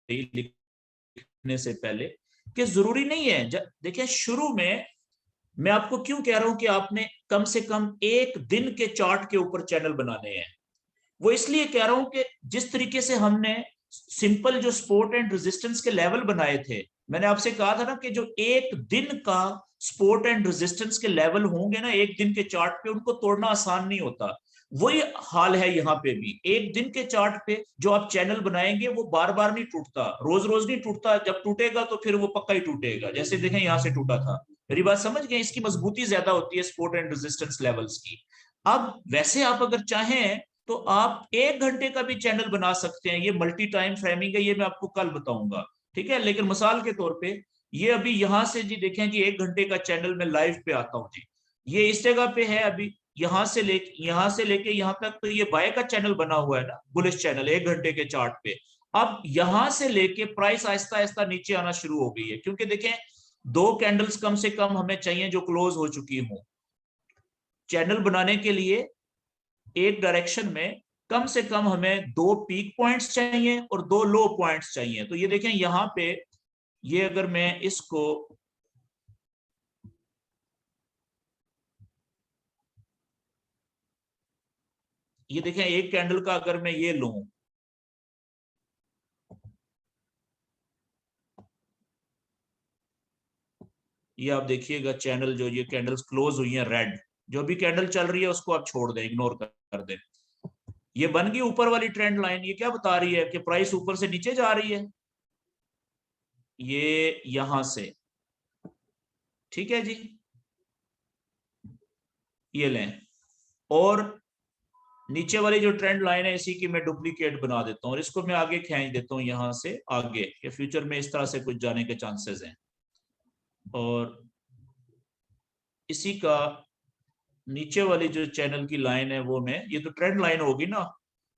लिखने से पहले, कि जरूरी नहीं है, देखिए शुरू में मैं आपको क्यों कह रहा हूं कि आपने कम से कम एक दिन के चार्ट के ऊपर चैनल बनाने हैं। वो इसलिए कह रहा हूं कि जिस तरीके से हमने सिंपल जो सपोर्ट एंड रेजिस्टेंस के लेवल बनाए थे, मैंने आपसे कहा था ना कि जो एक दिन का सपोर्ट एंड रेजिस्टेंस के लेवल होंगे ना एक दिन के चार्ट पे, उनको तोड़ना आसान नहीं होता। वही हाल है यहाँ पे भी, एक दिन के चार्ट पे जो आप चैनल बनाएंगे वो बार बार नहीं टूटता, रोज रोज नहीं टूटता, जब टूटेगा तो फिर वो पक्का ही टूटेगा। जैसे देखें यहाँ से टूटा था, मेरी बात समझ गए, इसकी मजबूती ज्यादा होती है सपोर्ट एंड रेजिस्टेंस लेवल्स की। अब वैसे आप अगर चाहें तो आप 1 घंटे का भी चैनल बना सकते हैं, ये मल्टी टाइम फ्रेमिंग है, ये मैं आपको कल बताऊंगा। ठीक है, लेकिन मिसाल के तौर पे ये अभी यहां से जी देखें जी 1 घंटे का चैनल मैं लाइव पे आता हूं जी, ये इस जगह पे है अभी, यहां से लेके यहां तक तो ये बाय का चैनल बना हुआ है ना, बुलिश चैनल 1 घंटे के चार्ट पे। अब यहां से लेके प्राइस आहिस्ता आहिस्ता नीचे आना शुरू हो गई है, क्योंकि देखें 2 कैंडल्स कम से कम हमें चाहिए जो क्लोज हो चुकी हूं, चैनल बनाने के लिए एक डायरेक्शन में कम से कम हमें 2 पीक पॉइंट्स चाहिए और 2 लो पॉइंट्स चाहिए। तो ये देखें यहां पे, ये अगर मैं इसको ये देखें, एक कैंडल का अगर मैं ये लूं, ये आप देखिएगा चैनल जो ये कैंडल्स क्लोज हुई हैं रेड, जो भी कैंडल चल रही है उसको आप छोड़ दें, इग्नोर कर दें। ये बन गई ऊपर वाली ट्रेंड लाइन। ये क्या बता रही है कि प्राइस ऊपर से नीचे जा रही है, ये यहां से, ठीक है जी, ये लें। और नीचे वाली जो ट्रेंड लाइन है इसी की मैं डुप्लीकेट बना देता हूं और इसको मैं आगे खींच देता हूं यहां से आगे, कि फ्यूचर में इस तरह से कुछ जाने के चांसेस हैं। और इसी का नीचे वाली जो चैनल की लाइन है वो मैं, ये तो ट्रेंड लाइन होगी ना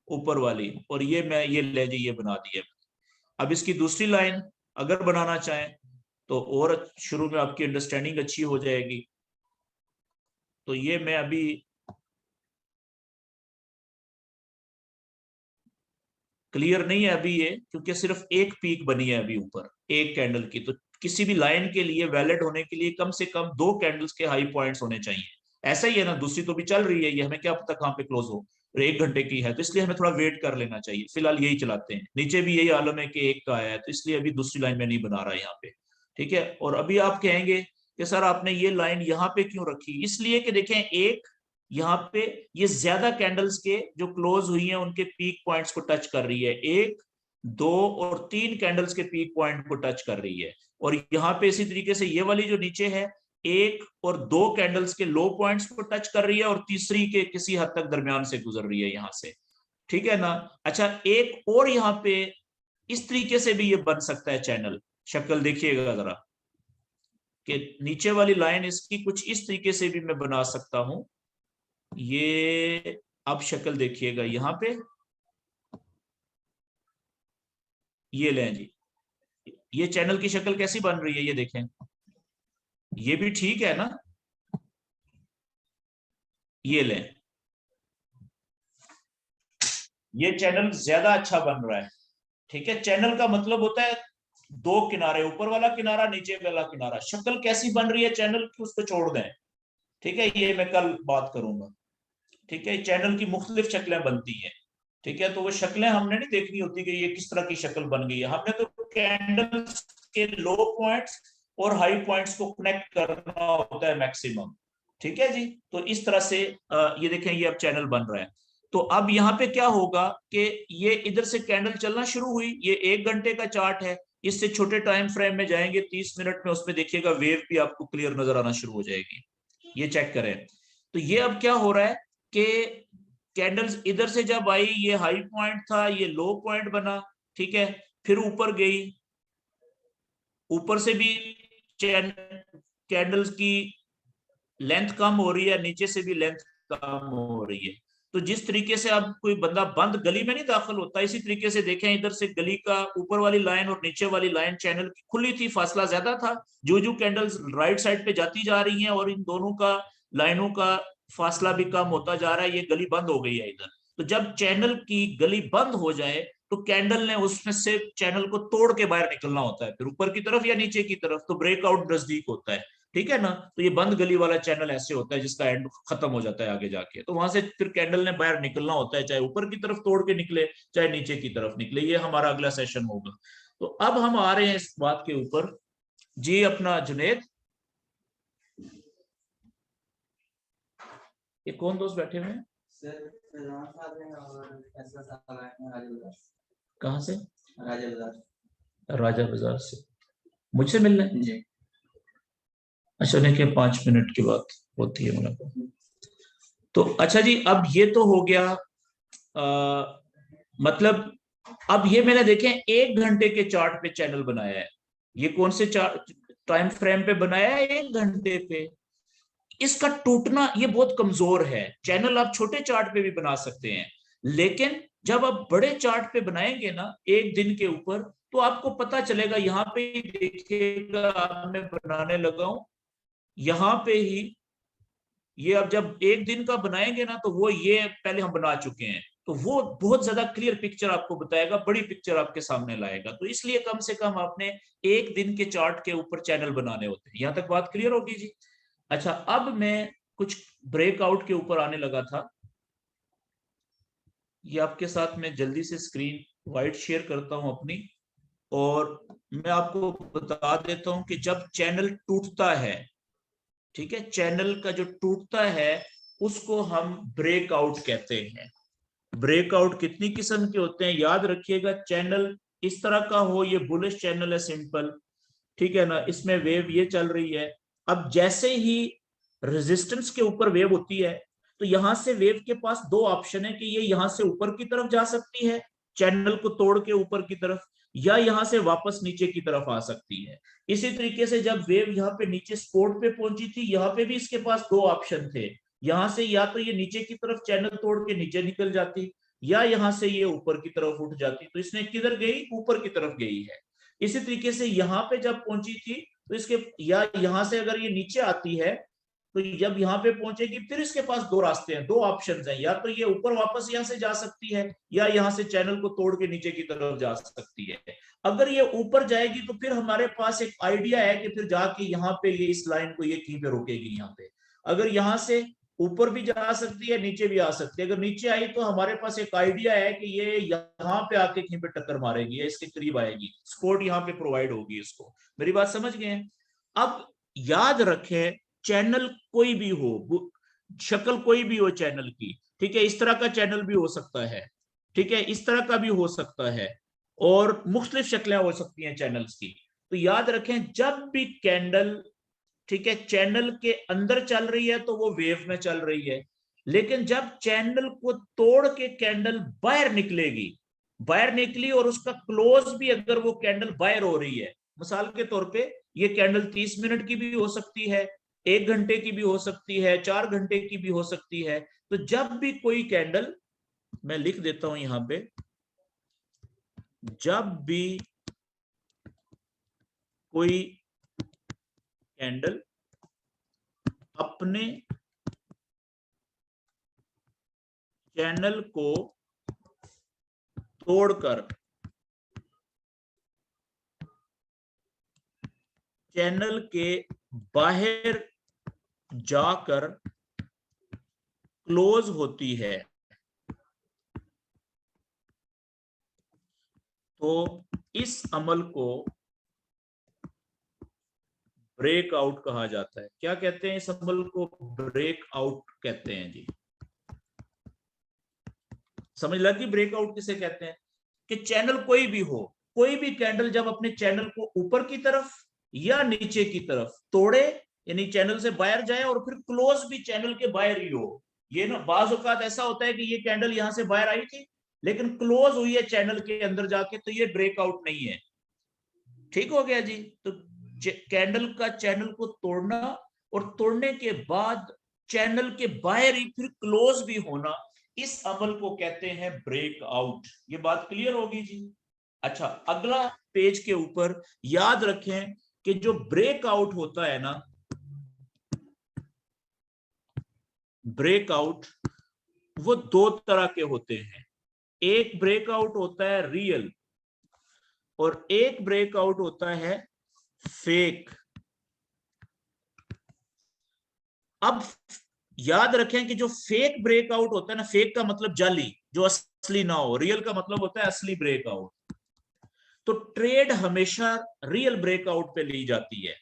ऊपर वाली, और ये मैं ये ले जी ये बना दिया। अब इसकी दूसरी लाइन अगर बनाना चाहें तो और शुरू में आपकी अंडरस्टैंडिंग अच्छी हो जाएगी। तो ये मैं अभी क्लियर नहीं है अभी ये, क्योंकि सिर्फ एक पीक बनी है अभी ऊपर एक कैंडल की। तो किसी भी लाइन के लिए वैलिड होने के लिए कम से कम 2 कैंडल्स के हाई पॉइंट्स होने चाहिए। ऐसा ही है ना, दूसरी तो भी चल रही है, ये हमें क्या पता कहाँ पे क्लोज हो, और 1 घंटे की है तो इसलिए हमें थोड़ा वेट कर लेना चाहिए। फिलहाल यही चलाते हैं, नीचे भी यही आलम है कि एक का आया है, तो इसलिए अभी दूसरी लाइन में नहीं बना रहा है यहाँ पे, ठीक है। और अभी आप कहेंगे कि सर आपने ये लाइन यहाँ पे क्यों रखी, इसलिए कि देखें एक यहाँ पे ये ज्यादा कैंडल्स के जो क्लोज हुई हैं उनके पीक पॉइंट्स को टच कर रही है, 1, 2 और 3 कैंडल्स के पीक पॉइंट को टच कर रही है। और यहाँ पे इसी तरीके से ये वाली जो नीचे है 1 और 2 कैंडल्स के लो पॉइंट्स को टच कर रही है और तीसरी के किसी हद तक दरमियान से गुजर रही है यहाँ से, ठीक है ना। अच्छा, एक और यहाँ पे इस तरीके से भी ये बन सकता है चैनल, शक्ल देखिएगा जरा, कि नीचे वाली लाइन इसकी कुछ इस तरीके से भी मैं बना सकता हूं। ये अब शक्ल देखिएगा यहाँ पे, ये लें जी, ये चैनल की शक्ल कैसी बन रही है ये देखें, ये भी ठीक है ना, ये लें, ये चैनल ज्यादा अच्छा बन रहा है, ठीक है। चैनल का मतलब होता है 2 किनारे, ऊपर वाला किनारा नीचे वाला किनारा। शक्ल कैसी बन रही है चैनल की उसको छोड़ दें, ठीक है, ये मैं कल बात करूंगा, ठीक है। चैनल की मुख्तलिफ शक्लें बनती हैं, ठीक है। तो वो शक्लें हमने नहीं देखनी होती कि ये किस तरह की शक्ल बन गई है, हमने तो कैंडल्स के लो पॉइंट्स और हाई पॉइंट्स को कनेक्ट करना होता है मैक्सिमम, ठीक है जी। तो इस तरह से ये देखें ये अब चैनल बन रहा है। तो अब यहाँ पे क्या होगा कि ये इधर से कैंडल चलना शुरू हुई, ये 1 घंटे का चार्ट है, इससे छोटे टाइम फ्रेम में जाएंगे 30 मिनट में, उसमें देखिएगा वेव भी आपको क्लियर नजर आना शुरू हो जाएगी, ये चेक करें। तो ये अब क्या हो रहा है कि कैंडल्स इधर से जब आई ये हाई पॉइंट था, ये लो पॉइंट बना, ठीक है, फिर ऊपर गई, ऊपर से भी कैंडल्स की लेंथ कम हो रही है, नीचे से भी लेंथ कम हो रही है। तो जिस तरीके से अब कोई बंदा बंद गली में नहीं दाखिल होता, इसी तरीके से देखें इधर से गली का ऊपर वाली लाइन और नीचे वाली लाइन चैनल की खुली थी, फासला ज्यादा था, जो जो कैंडल्स राइट साइड पे जाती जा रही हैं और इन दोनों का लाइनों का फासला भी कम होता जा रहा है, ये गली बंद हो गई है इधर। तो जब चैनल की गली बंद हो जाए तो कैंडल ने उसमें से चैनल को तोड़ के बाहर निकलना होता है, फिर ऊपर की तरफ या नीचे की तरफ, तो ब्रेकआउट नजदीक होता है, ठीक है ना। तो ये बंद गली वाला चैनल ऐसे होता है जिसका एंड खत्म हो जाता है आगे जाके, तो वहां से फिर कैंडल ने बाहर निकलना होता है, चाहे ऊपर की तरफ तोड़ के निकले चाहे नीचे की तरफ निकले। ये हमारा अगला सेशन होगा। तो अब हम आ रहे हैं इस बात के ऊपर जी, अपना जुनेद, ये कौन दोस्त बैठे हुए हैं कहाँ से? राजा बाजार से मुझसे मिलना है जी। अच्छा, देखिए 5 मिनट की बात होती है मुलाकात। तो अच्छा जी, अब ये तो हो गया मतलब अब ये मैंने देखे 1 घंटे के चार्ट पे चैनल बनाया है, ये कौन से टाइम फ्रेम पे बनाया है? 1 घंटे पे। इसका टूटना ये बहुत कमजोर है। चैनल आप छोटे चार्ट पे भी बना सकते हैं, लेकिन जब आप बड़े चार्ट पे बनाएंगे ना 1 दिन के ऊपर, तो आपको पता चलेगा। यहाँ पे ही देखिएगा, मैं बनाने लगा हूं यहाँ पे ही, ये अब जब एक दिन का बनाएंगे ना, तो वो ये पहले हम बना चुके हैं, तो वो बहुत ज्यादा क्लियर पिक्चर आपको बताएगा, बड़ी पिक्चर आपके सामने लाएगा। तो इसलिए कम से कम आपने एक दिन के चार्ट के ऊपर चैनल बनाने होते हैं। यहां तक बात क्लियर होगी जी। अच्छा, अब मैं कुछ ब्रेकआउट के ऊपर आने लगा था। ये आपके साथ मैं जल्दी से स्क्रीन वाइड शेयर करता हूं अपनी, और मैं आपको बता देता हूं कि जब चैनल टूटता है, ठीक है, चैनल का जो टूटता है उसको हम ब्रेकआउट कहते हैं। ब्रेकआउट कितनी किस्म के होते हैं याद रखिएगा। चैनल इस तरह का हो, ये बुलिश चैनल है सिंपल, ठीक है ना, इसमें वेव ये चल रही है। अब जैसे ही रेजिस्टेंस के ऊपर वेव होती है, तो यहां से वेव के पास दो ऑप्शन है कि ये यहां से ऊपर की तरफ जा सकती है चैनल को तोड़ के ऊपर की तरफ, या यहां से वापस नीचे की तरफ आ सकती है। इसी तरीके से जब वेव यहाँ पे नीचे स्पोर्ट पे पहुंची थी, यहाँ पे भी इसके पास दो ऑप्शन थे। यहां से या तो ये नीचे की तरफ चैनल तोड़ के नीचे निकल जाती, या यहां से ये ऊपर की तरफ उठ जाती। तो इसने किधर गई, ऊपर की तरफ गई है। इसी तरीके से यहाँ पे जब पहुंची थी, तो इसके या यहां से अगर ये नीचे आती है, तो जब यहाँ पे पहुंचेगी, फिर इसके पास दो रास्ते हैं, दो ऑप्शंस हैं, या तो ये ऊपर वापस यहाँ से जा सकती है, या यहाँ से चैनल को तोड़ के नीचे की तरफ जा सकती है। अगर ये ऊपर जाएगी तो फिर हमारे पास एक आइडिया है कि फिर जाके यहाँ पे ये इस लाइन को ये कहीं पे रोकेगी यहाँ पे। अगर यहाँ से ऊपर भी जा सकती है, नीचे भी आ सकती है। अगर नीचे आई तो हमारे पास एक आइडिया है कि ये यहाँ पे आके कहीं पे टक्कर मारेगी या इसके करीब आएगी, सपोर्ट यहाँ पे प्रोवाइड होगी इसको। मेरी बात समझ गए? अब याद रखें, चैनल कोई भी हो, शक्ल कोई भी हो चैनल की, ठीक है, इस तरह का चैनल भी हो सकता है, ठीक है, इस तरह का भी हो सकता है, और मुख्तलिफ शक्लें हो सकती हैं चैनल्स की। तो याद रखें, जब भी कैंडल, ठीक है, चैनल के अंदर चल रही है तो वो वेव में चल रही है, लेकिन जब चैनल को तोड़ के कैंडल बाहर निकलेगी, बाहर निकली और उसका क्लोज भी अगर वो कैंडल बाहर हो रही है, मिसाल के तौर पे ये कैंडल 30 मिनट की भी हो सकती है, 1 घंटे की भी हो सकती है, 4 घंटे की भी हो सकती है। तो जब भी कोई कैंडल, मैं लिख देता हूं यहां पे, जब भी कोई कैंडल अपने चैनल को तोड़कर चैनल के बाहर जाकर क्लोज होती है, तो इस अमल को ब्रेकआउट कहा जाता है। क्या कहते हैं? इस अमल को ब्रेकआउट कहते हैं जी। समझ लगी ब्रेकआउट किसे कहते हैं? कि चैनल कोई भी हो, कोई भी कैंडल जब अपने चैनल को ऊपर की तरफ या नीचे की तरफ तोड़े, यानी चैनल से बाहर जाए और फिर क्लोज भी चैनल के बाहर ही हो। ये ना बाज औकात ऐसा होता है कि ये कैंडल यहां से बाहर आई थी लेकिन क्लोज हुई है चैनल के अंदर जाके, तो ये ब्रेकआउट नहीं है। ठीक हो गया जी। तो कैंडल का चैनल को तोड़ना और तोड़ने के बाद चैनल के बाहर ही फिर क्लोज भी होना, इस अमल को कहते हैं ब्रेकआउट। ये बात क्लियर होगी जी। अच्छा, अगला पेज के ऊपर याद रखें कि जो ब्रेकआउट होता है ना, ब्रेकआउट वो दो तरह के होते हैं। एक ब्रेकआउट होता है रियल और एक ब्रेकआउट होता है फेक। अब याद रखें कि जो फेक ब्रेकआउट होता है ना, फेक का मतलब जाली, जो असली ना हो, रियल का मतलब होता है असली ब्रेकआउट। तो ट्रेड हमेशा रियल ब्रेकआउट पे ली जाती है।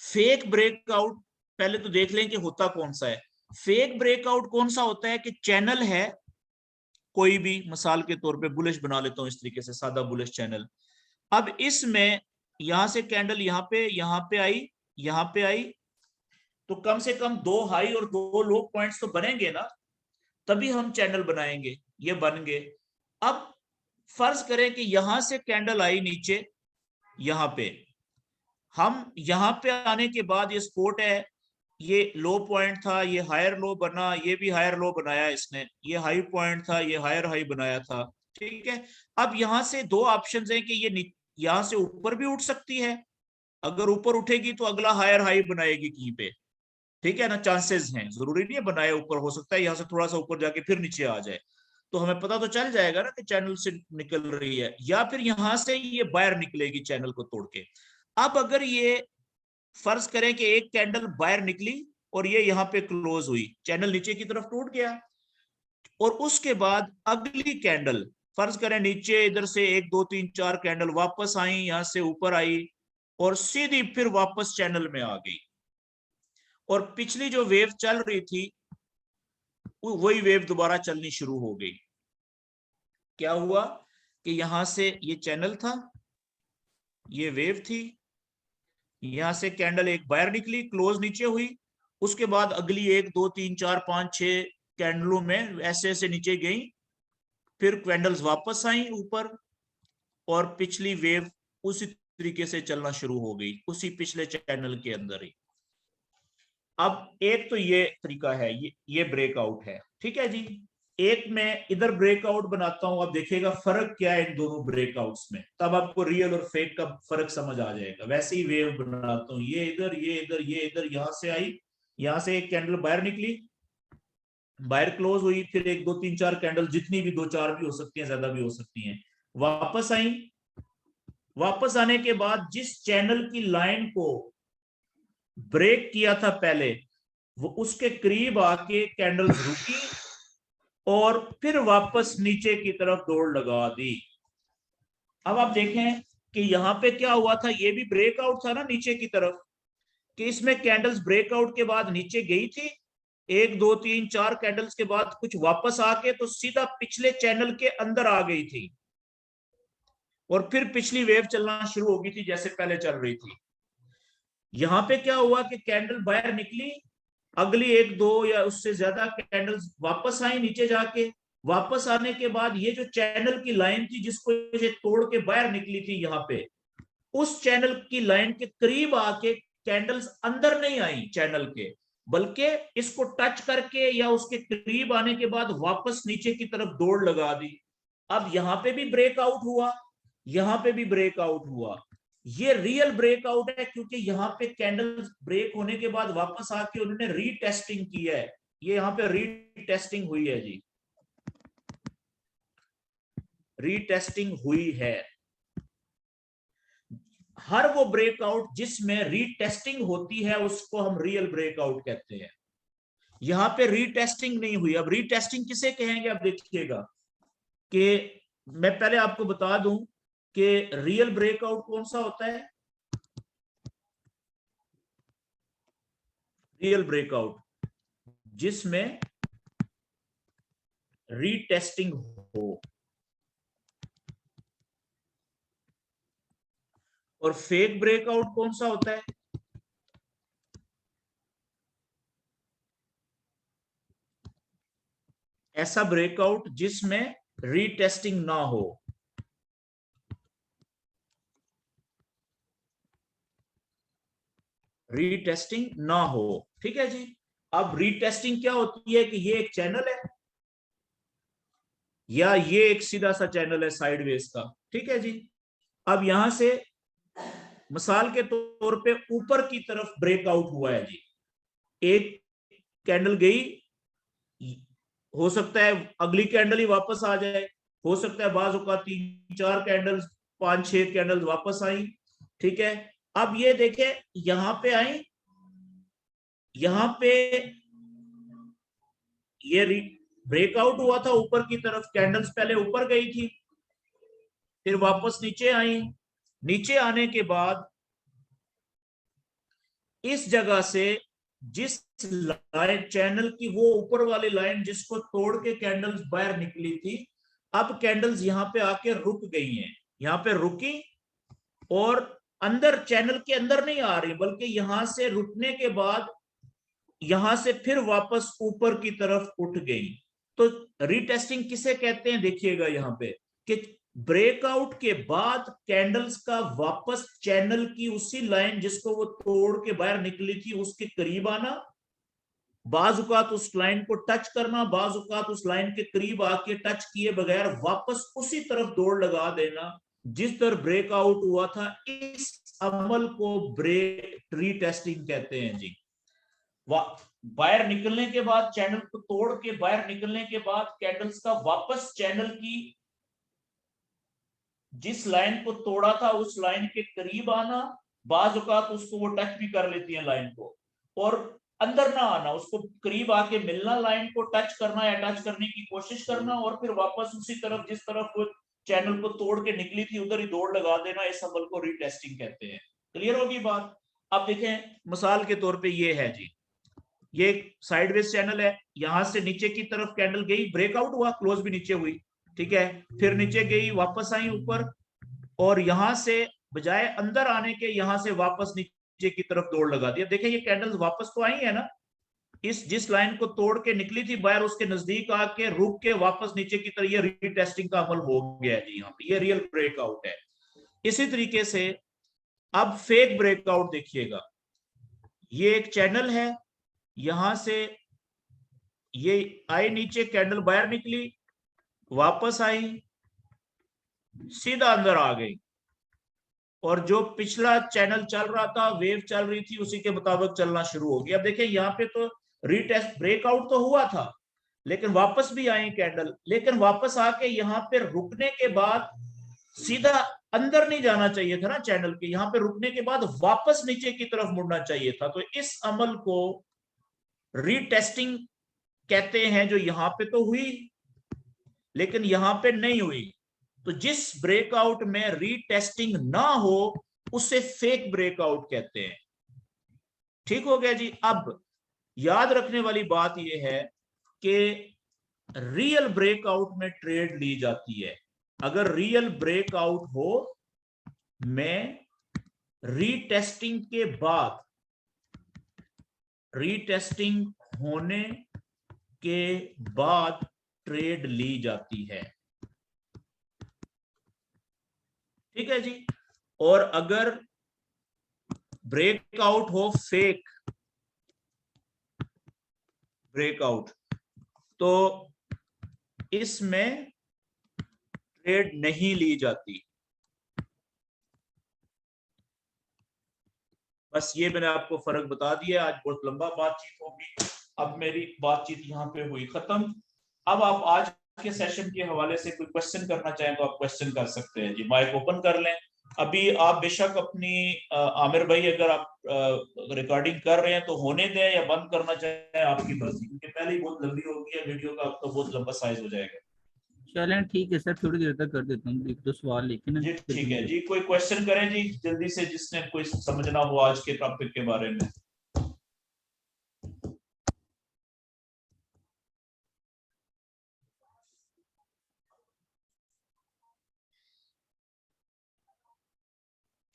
फेक ब्रेकआउट पहले तो देख लें कि होता कौन सा है। फेक ब्रेकआउट कौन सा होता है कि चैनल है कोई भी, मिसाल के तौर पे बुलिश बना लेता हूं इस तरीके से, सादा बुलिश चैनल। अब इसमें यहां से कैंडल यहां पे आई, यहां पे आई, तो कम से कम दो हाई और दो लो पॉइंट्स तो बनेंगे ना, तभी हम चैनल बनाएंगे। ये बन गए। अब फर्ज करें कि यहां से कैंडल आई नीचे, यहां पे हम यहां पे आने के बाद ये सपोर्ट है, ये लो पॉइंट था, ये हायर लो बना, ये भी हायर लो बनाया इसने, ये हाई पॉइंट था, ये हायर हाई बनाया था। ठीक है। अब यहां से दो ऑप्शंस हैं कि ये यहां से ऊपर भी उठ सकती है, अगर ऊपर उठेगी तो अगला हायर हाई बनाएगी कहीं पे, ठीक है ना, चांसेस हैं, जरूरी नहीं है बनाए ऊपर, हो सकता है यहाँ से थोड़ा सा ऊपर जाके फिर नीचे आ जाए, तो हमें पता तो चल जाएगा ना कि चैनल से निकल रही है, या फिर यहां से ये बाहर निकलेगी चैनल को तोड़ के। अब अगर ये फर्ज करें कि एक कैंडल बाहर निकली और ये यहाँ पे क्लोज हुई, चैनल नीचे की तरफ टूट गया, और उसके बाद अगली कैंडल फर्ज करें नीचे इधर से 1 2 3 4 कैंडल वापस आई, यहां से ऊपर आई और सीधी फिर वापस चैनल में आ गई, और पिछली जो वेव चल रही थी वही वेव दोबारा चलनी शुरू हो गई। क्या हुआ कि यहां से ये चैनल था, ये वेव थी, यहां से कैंडल एक बाहर निकली, क्लोज नीचे हुई, उसके बाद अगली 1 2 3 4 5 6 कैंडलों में ऐसे ऐसे नीचे गई, फिर कैंडल्स वापस आई ऊपर, और पिछली वेव उसी तरीके से चलना शुरू हो गई उसी पिछले चैनल के अंदर ही। अब एक तो ये तरीका है, ये ब्रेकआउट है, ठीक है जी। एक मैं इधर ब्रेकआउट बनाता हूं, अब देखिएगा फर्क क्या है इन दोनों ब्रेकआउट्स में, तब आपको रियल और फेक का फर्क समझ आ जाएगा। वैसे ही वेव बनाता हूं, ये इधर ये इधर ये इधर, यहां से आई, यहां से एक कैंडल बाहर निकली, बाहर क्लोज हुई, फिर 1 2 3 4 कैंडल, जितनी भी 2 4 भी हो सकती हैं, ज्यादा भी हो सकती हैं, वापस आई। वापस आने के बाद जिस चैनल की लाइन को ब्रेक किया था पहले, वो उसके करीब आके कैंडल्स रुकी और फिर वापस नीचे की तरफ दौड़ लगा दी। अब आप देखें कि यहां पे क्या हुआ था, ये भी ब्रेकआउट था ना नीचे की तरफ, कि इसमें कैंडल्स ब्रेकआउट के बाद नीचे गई थी, 1 2 3 4 कैंडल्स के बाद कुछ वापस आके तो सीधा पिछले चैनल के अंदर आ गई थी, और फिर पिछली वेव चलना शुरू हो गई थी जैसे पहले चल रही थी। यहां पे क्या हुआ कि कैंडल बाहर निकली, अगली 1 2 या उससे ज्यादा कैंडल्स वापस आई नीचे जाके, वापस आने के बाद ये जो चैनल की लाइन थी जिसको ये तोड़ के बाहर निकली थी यहाँ पे, उस चैनल की लाइन के करीब आके कैंडल्स अंदर नहीं आई चैनल के, बल्कि इसको टच करके या उसके करीब आने के बाद वापस नीचे की तरफ दौड़ लगा दी। अब यहां पे भी ब्रेकआउट हुआ, यहां पे भी ब्रेकआउट हुआ, ये रियल ब्रेकआउट है, क्योंकि यहाँ पे कैंडल ब्रेक होने के बाद वापस आके उन्होंने रीटेस्टिंग की है, ये यहाँ पे रीटेस्टिंग हुई है जी, रीटेस्टिंग हुई है। हर वो ब्रेकआउट जिसमें रीटेस्टिंग होती है उसको हम रियल ब्रेकआउट कहते हैं। यहां पे रीटेस्टिंग नहीं हुई। अब रीटेस्टिंग किसे कहेंगे, अब देखिएगा कि मैं पहले आपको बता दूं कि रियल ब्रेकआउट कौन सा होता है। रियल ब्रेकआउट जिसमें रीटेस्टिंग हो, और फेक ब्रेकआउट कौन सा होता है, ऐसा ब्रेकआउट जिसमें रीटेस्टिंग ना हो। रीटेस्टिंग ना हो, ठीक है जी। अब रीटेस्टिंग क्या होती है कि ये एक चैनल है या ये एक सीधा सा चैनल है साइडवेज का, ठीक है जी। अब यहां से मिसाल के तौर पे ऊपर की तरफ ब्रेकआउट हुआ है जी, एक कैंडल गई, हो सकता है अगली कैंडल ही वापस आ जाए, हो सकता है बाज़ औक़ात 3 4 कैंडल्स 5 6 कैंडल्स वापस आई, ठीक है। अब ये देखें यहां पे आई, यहां पे ये ब्रेकआउट हुआ था ऊपर की तरफ, कैंडल्स पहले ऊपर गई थी फिर वापस नीचे आई, नीचे आने के बाद इस जगह से जिस लाइन चैनल की वो ऊपर वाली लाइन जिसको तोड़ के कैंडल्स बाहर निकली थी, अब कैंडल्स यहां पे आके रुक गई हैं, यहां पे रुकी और अंदर चैनल के अंदर नहीं आ रही, बल्कि यहां से रुकने के बाद यहां से फिर वापस ऊपर की तरफ उठ गई। तो रीटेस्टिंग किसे कहते हैं, देखिएगा यहां पे कि ब्रेकआउट के बाद कैंडल्स का वापस चैनल की उसी लाइन जिसको वो तोड़ के बाहर निकली थी उसके करीब आना, बाजुकात उस लाइन को टच करना, बाजुकात उस लाइन के करीब आके टच किए बगैर वापस उसी तरफ दौड़ लगा देना जिस तरह ब्रेकआउट हुआ था। इस अमल को ब्रेक रीटेस्टिंग कहते हैं जी। बाहर निकलने के बाद, चैनल को तोड़ के बाहर निकलने के बाद कैंडल्स का वापस चैनल की जिस लाइन को तोड़ा था उस लाइन के करीब आना, बाज औकात उसको वो टच भी कर लेती है लाइन को, और अंदर ना आना, उसको करीब आके मिलना, लाइन को टच करना या टच करने की कोशिश करना, और फिर वापस उसी तरफ जिस तरफ वो चैनल को तोड़ के निकली थी उधर ही दौड़ लगा देना। इस अमल को रीटेस्टिंग कहते हैं। क्लियर होगी बात? अब देखें मिसाल के तौर पे ये है जी, ये साइडवेज चैनल है, यहां से नीचे की तरफ कैंडल गई, ब्रेकआउट हुआ, क्लोज भी नीचे हुई, ठीक है, फिर नीचे गई, वापस आई ऊपर, और यहां से बजाय अंदर आने के यहां से वापस नीचे की तरफ दौड़ लगा दिया। देखिए ये कैंडल्स वापस तो आई है ना, इस जिस लाइन को तोड़ के निकली थी बाहर उसके नजदीक आके रुक के वापस नीचे की तरफ, ये रीटेस्टिंग का अमल हो गया जी, यहाँ पे ये रियल ब्रेकआउट है। इसी तरीके से अब फेक ब्रेकआउट देखिएगा, ये एक चैनल है, यहां से ये आई नीचे, कैंडल बाहर निकली, वापस आई, सीधा अंदर आ गई, और जो पिछला चैनल चल रहा था, वेव चल रही थी, उसी के मुताबिक चलना शुरू हो गया। अब देखिए यहाँ पे तो रीटेस्ट ब्रेकआउट तो हुआ था, लेकिन वापस भी आई कैंडल, लेकिन वापस आके यहाँ पे रुकने के बाद सीधा अंदर नहीं जाना चाहिए था ना चैनल के, यहाँ पे रुकने के बाद वापस नीचे की तरफ मुड़ना चाहिए था। तो इस अमल को रीटेस्टिंग कहते हैं, जो यहाँ पे तो हुई लेकिन यहाँ पे नहीं हुई। तो जिस ब्रेकआउट में रीटेस्टिंग ना हो उसे फेक ब्रेकआउट कहते हैं। ठीक हो गया जी। अब याद रखने वाली बात यह है कि रियल ब्रेकआउट में ट्रेड ली जाती है। अगर रियल ब्रेकआउट हो में रीटेस्टिंग के बाद, रीटेस्टिंग होने के बाद ट्रेड ली जाती है, ठीक है जी। और अगर ब्रेकआउट हो फेक ब्रेकआउट तो इसमें ट्रेड नहीं ली जाती। बस ये मैंने आपको फर्क बता दिया। आज बहुत लंबा बातचीत होगी, अब मेरी बातचीत यहाँ पे हुई खत्म। अब आप आज के सेशन के हवाले से कोई क्वेश्चन करना चाहें तो आप क्वेश्चन कर सकते हैं जी, माइक ओपन कर लें। अभी आप बेशक अपनी आमिर भाई अगर आप रिकॉर्डिंग कर रहे हैं तो होने दें, या बंद करना चाहें आपकी मर्जी, क्योंकि पहले ही बहुत लंबी होगी है वीडियो का, अब तो बहुत लंबा साइज हो जाएगा। चलें ठीक है सर, थोड़ी देर तक कर देता हूँ, एक दो सवाल लिखे ना। जी ठीक है जी, कोई क्वेश्चन करें जी जल्दी से, जिसने कोई समझना हो आज के टॉपिक के बारे में।